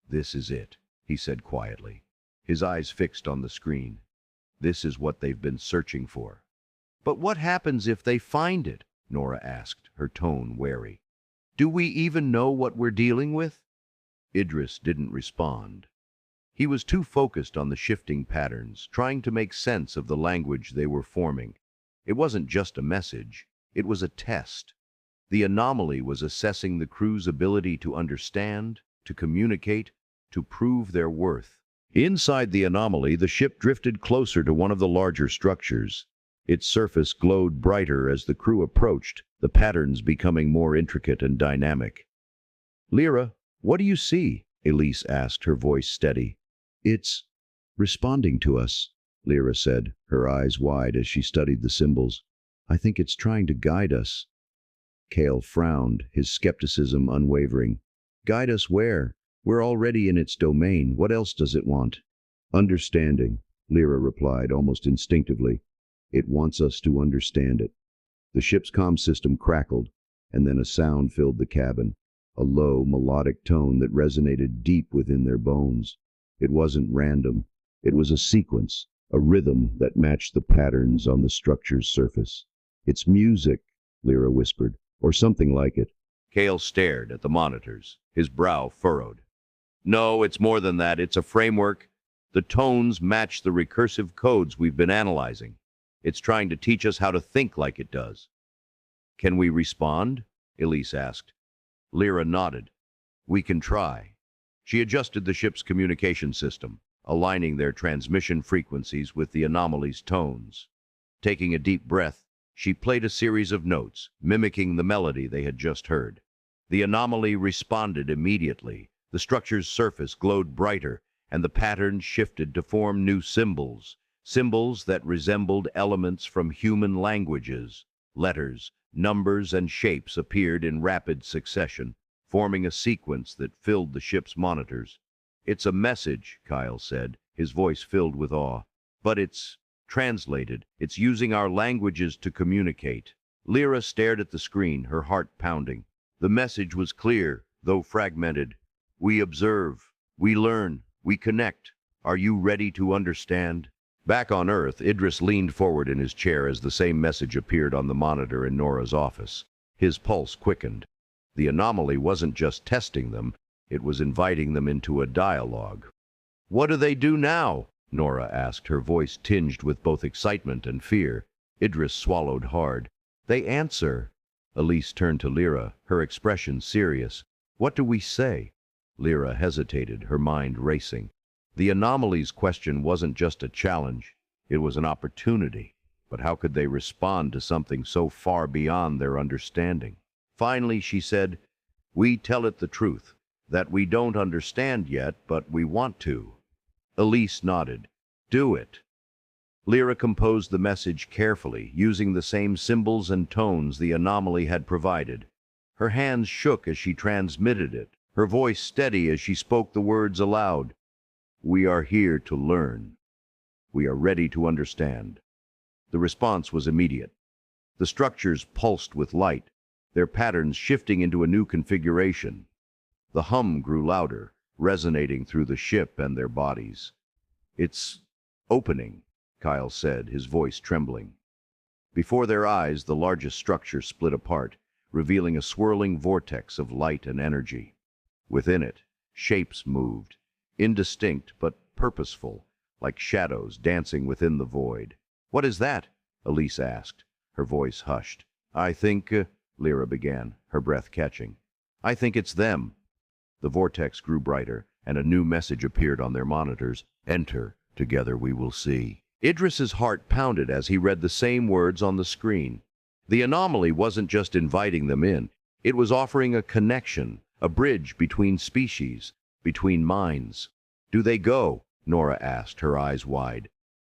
This is it, he said quietly, his eyes fixed on the screen. This is what they've been searching for. But what happens if they find it? Nora asked, her tone wary. Do we even know what we're dealing with? Idris didn't respond. He was too focused on the shifting patterns, trying to make sense of the language they were forming. It wasn't just a message, it was a test. The anomaly was assessing the crew's ability to understand, to communicate, to prove their worth. Inside the anomaly, the ship drifted closer to one of the larger structures. Its surface glowed brighter as the crew approached, the patterns becoming more intricate and dynamic. Lira, what do you see? Elise asked, her voice steady. It's responding to us, Lira said, her eyes wide as she studied the symbols. I think it's trying to guide us. Kale frowned, his skepticism unwavering. Guide us where? We're already in its domain. What else does it want? Understanding, Lira replied almost instinctively. It wants us to understand it. The ship's comm system crackled, and then a sound filled the cabin, a low, melodic tone that resonated deep within their bones. It wasn't random. It was a sequence, a rhythm that matched the patterns on the structure's surface. It's music, Lira whispered, or something like it. Kale stared at the monitors, his brow furrowed. No, it's more than that. It's a framework. The tones match the recursive codes we've been analyzing. It's trying to teach us how to think like it does. Can we respond? Elise asked. Lira nodded. We can try. She adjusted the ship's communication system, aligning their transmission frequencies with the anomaly's tones. Taking a deep breath, she played a series of notes, mimicking the melody they had just heard. The anomaly responded immediately. The structure's surface glowed brighter, and the patterns shifted to form new symbols. Symbols that resembled elements from human languages. Letters, numbers, and shapes appeared in rapid succession, forming a sequence that filled the ship's monitors. It's a message, Kyle said, his voice filled with awe. But it's translated. It's using our languages to communicate. Lira stared at the screen, her heart pounding. The message was clear, though fragmented. We observe, we learn, we connect. Are you ready to understand? Back on Earth, Idris leaned forward in his chair as the same message appeared on the monitor in Nora's office. His pulse quickened. The anomaly wasn't just testing them, it was inviting them into a dialogue. What do they do now? Nora asked, her voice tinged with both excitement and fear. Idris swallowed hard. They answer. Elise turned to Lira, her expression serious. What do we say? Lira hesitated, her mind racing. The anomaly's question wasn't just a challenge, it was an opportunity. But how could they respond to something so far beyond their understanding? Finally, she said, we tell it the truth, that we don't understand yet, but we want to. Elise nodded. Do it. Lira composed the message carefully, using the same symbols and tones the anomaly had provided. Her hands shook as she transmitted it, her voice steady as she spoke the words aloud. We are here to learn. We are ready to understand. The response was immediate. The structures pulsed with light, their patterns shifting into a new configuration. The hum grew louder, resonating through the ship and their bodies. It's opening, Kyle said, his voice trembling. Before their eyes, the largest structure split apart, revealing a swirling vortex of light and energy. Within it, shapes moved, indistinct but purposeful, like shadows dancing within the void. What is that? Elise asked, her voice hushed. I think, Lira began, her breath catching. I think it's them. The vortex grew brighter, and a new message appeared on their monitors. Enter Together we will see. Idris's heart pounded as he read the same words on the screen. The anomaly wasn't just inviting them in. It was offering a connection, a bridge between species, between minds. "Do they go?" Nora asked, her eyes wide.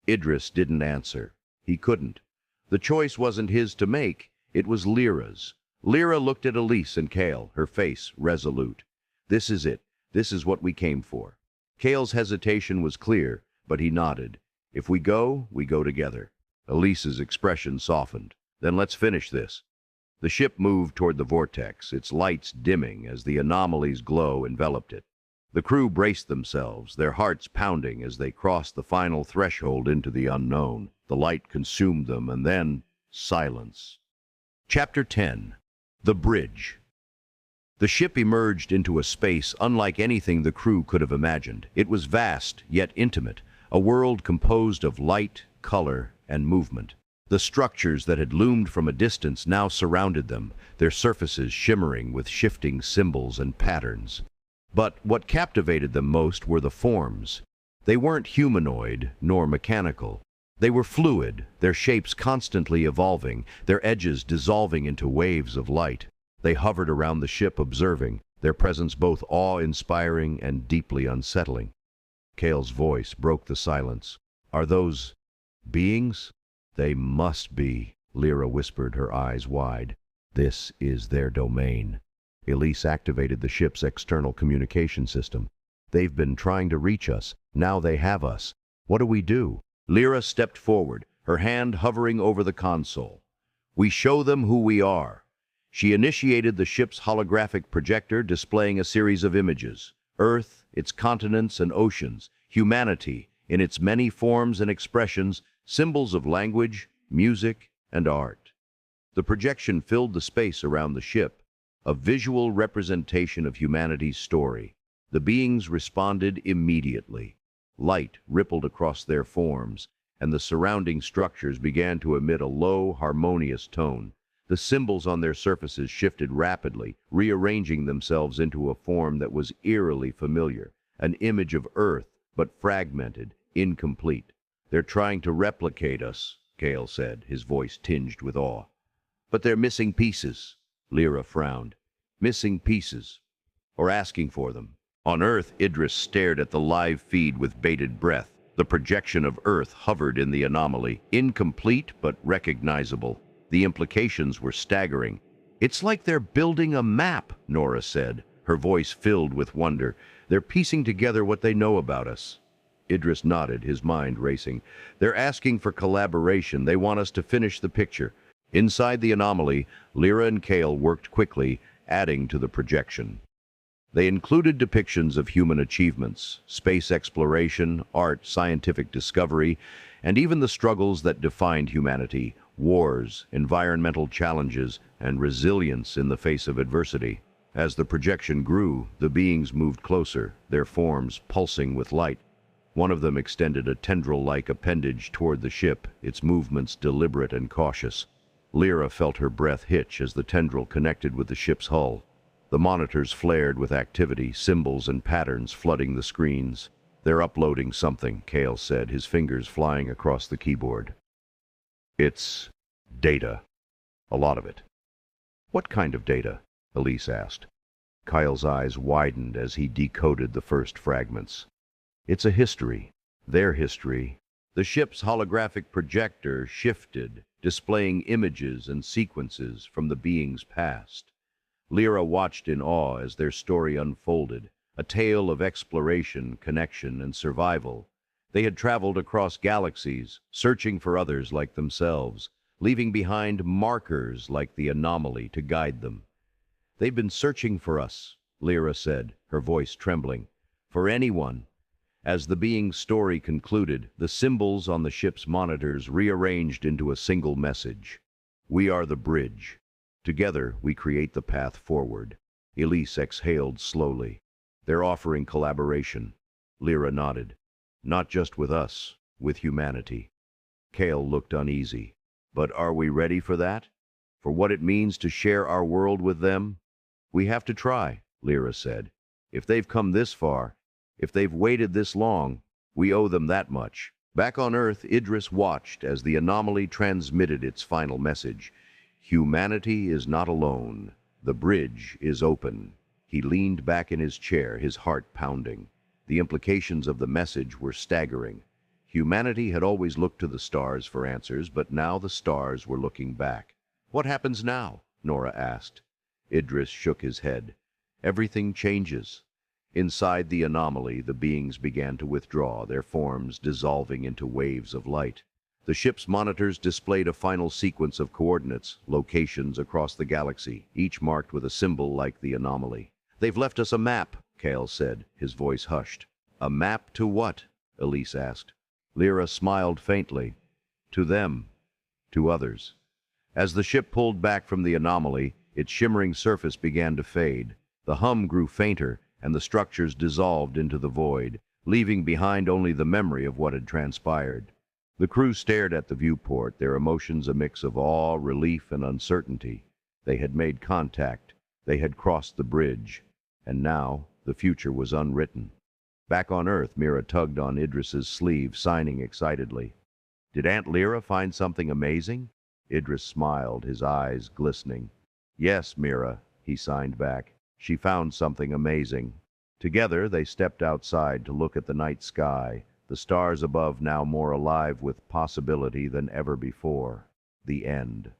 Idris didn't answer. He couldn't. The choice wasn't his to make, it was Lira's. Lira looked at Elise and Kale, her face resolute. "This is it. This is what we came for." Kale's hesitation was clear, but he nodded. "If we go together." Elise's expression softened. "Then let's finish this." The ship moved toward the vortex, its lights dimming as the anomaly's glow enveloped it. The crew braced themselves, their hearts pounding as they crossed the final threshold into the unknown. The light consumed them, and then silence. Chapter 10. The Bridge. The ship emerged into a space unlike anything the crew could have imagined. It was vast, yet intimate, a world composed of light, color, and movement. The structures that had loomed from a distance now surrounded them, their surfaces shimmering with shifting symbols and patterns. But what captivated them most were the forms. They weren't humanoid nor mechanical. They were fluid, their shapes constantly evolving, their edges dissolving into waves of light. They hovered around the ship observing, their presence both awe-inspiring and deeply unsettling. Kale's voice broke the silence. "Are those beings?" "They must be," Lira whispered, her eyes wide. "This is their domain." Elise activated the ship's external communication system. "They've been trying to reach us. Now they have us. What do we do?" Lira stepped forward, her hand hovering over the console. "We show them who we are." She initiated the ship's holographic projector, displaying a series of images. Earth, its continents and oceans, humanity, in its many forms and expressions, symbols of language, music, and art. The projection filled the space around the ship, a visual representation of humanity's story. The beings responded immediately. Light rippled across their forms, and the surrounding structures began to emit a low, harmonious tone. The symbols on their surfaces shifted rapidly, rearranging themselves into a form that was eerily familiar, an image of Earth, but fragmented, incomplete. "They're trying to replicate us," Kale said, his voice tinged with awe. "But they're missing pieces," Lira frowned. "Missing pieces. Or asking for them." On Earth, Idris stared at the live feed with bated breath. The projection of Earth hovered in the anomaly, incomplete but recognizable. The implications were staggering. "It's like they're building a map," Nora said, her voice filled with wonder. "They're piecing together what they know about us." Idris nodded, his mind racing. "They're asking for collaboration. They want us to finish the picture." Inside the anomaly, Lira and Kale worked quickly, adding to the projection. They included depictions of human achievements, space exploration, art, scientific discovery, and even the struggles that defined humanity: wars, environmental challenges, and resilience in the face of adversity. As the projection grew, the beings moved closer, their forms pulsing with light. One of them extended a tendril-like appendage toward the ship, its movements deliberate and cautious. Lira felt her breath hitch as the tendril connected with the ship's hull. The monitors flared with activity, symbols and patterns flooding the screens. "They're uploading something," Kale said, his fingers flying across the keyboard. "It's data. A lot of it." "What kind of data?" Elise asked. Kyle's eyes widened as he decoded the first fragments. "It's a history. Their history." The ship's holographic projector shifted, displaying images and sequences from the being's past. Lira watched in awe as their story unfolded, a tale of exploration, connection, and survival. They had traveled across galaxies, searching for others like themselves, leaving behind markers like the anomaly to guide them. "They've been searching for us," Lira said, her voice trembling. "For anyone." As the being's story concluded, the symbols on the ship's monitors rearranged into a single message. "We are the bridge. Together, we create the path forward." Elise exhaled slowly. "They're offering collaboration." Lira nodded. "Not just with us, with humanity." Kale looked uneasy. "But are we ready for that? For what it means to share our world with them?" "We have to try," Lira said. "If they've come this far, if they've waited this long, We owe them that much. Back on Earth, Idris watched as the anomaly transmitted its final message. Humanity is not alone. The bridge is open. He leaned back in his chair, his heart pounding. The implications of the message were staggering. Humanity had always looked to the stars for answers, but now the stars were looking back. What happens now? Nora asked. Idris shook his head. Everything changes. Inside the anomaly, the beings began to withdraw, their forms dissolving into waves of light. The ship's monitors displayed a final sequence of coordinates, locations across the galaxy, each marked with a symbol like the anomaly. "They've left us a map," Kale said, his voice hushed. "A map to what?" Elise asked. Lira smiled faintly. "To them. To others." As the ship pulled back from the anomaly, its shimmering surface began to fade. The hum grew fainter, and the structures dissolved into the void, leaving behind only the memory of what had transpired. The crew stared at the viewport, their emotions a mix of awe, relief, and uncertainty. They had made contact. They had crossed the bridge. And now, the future was unwritten. Back on Earth, Mira tugged on Idris's sleeve, signing excitedly. "Did Aunt Lyra find something amazing?" Idris smiled, his eyes glistening. "Yes, Mira," he signed back. "She found something amazing." Together, they stepped outside to look at the night sky, the stars above now more alive with possibility than ever before. The end.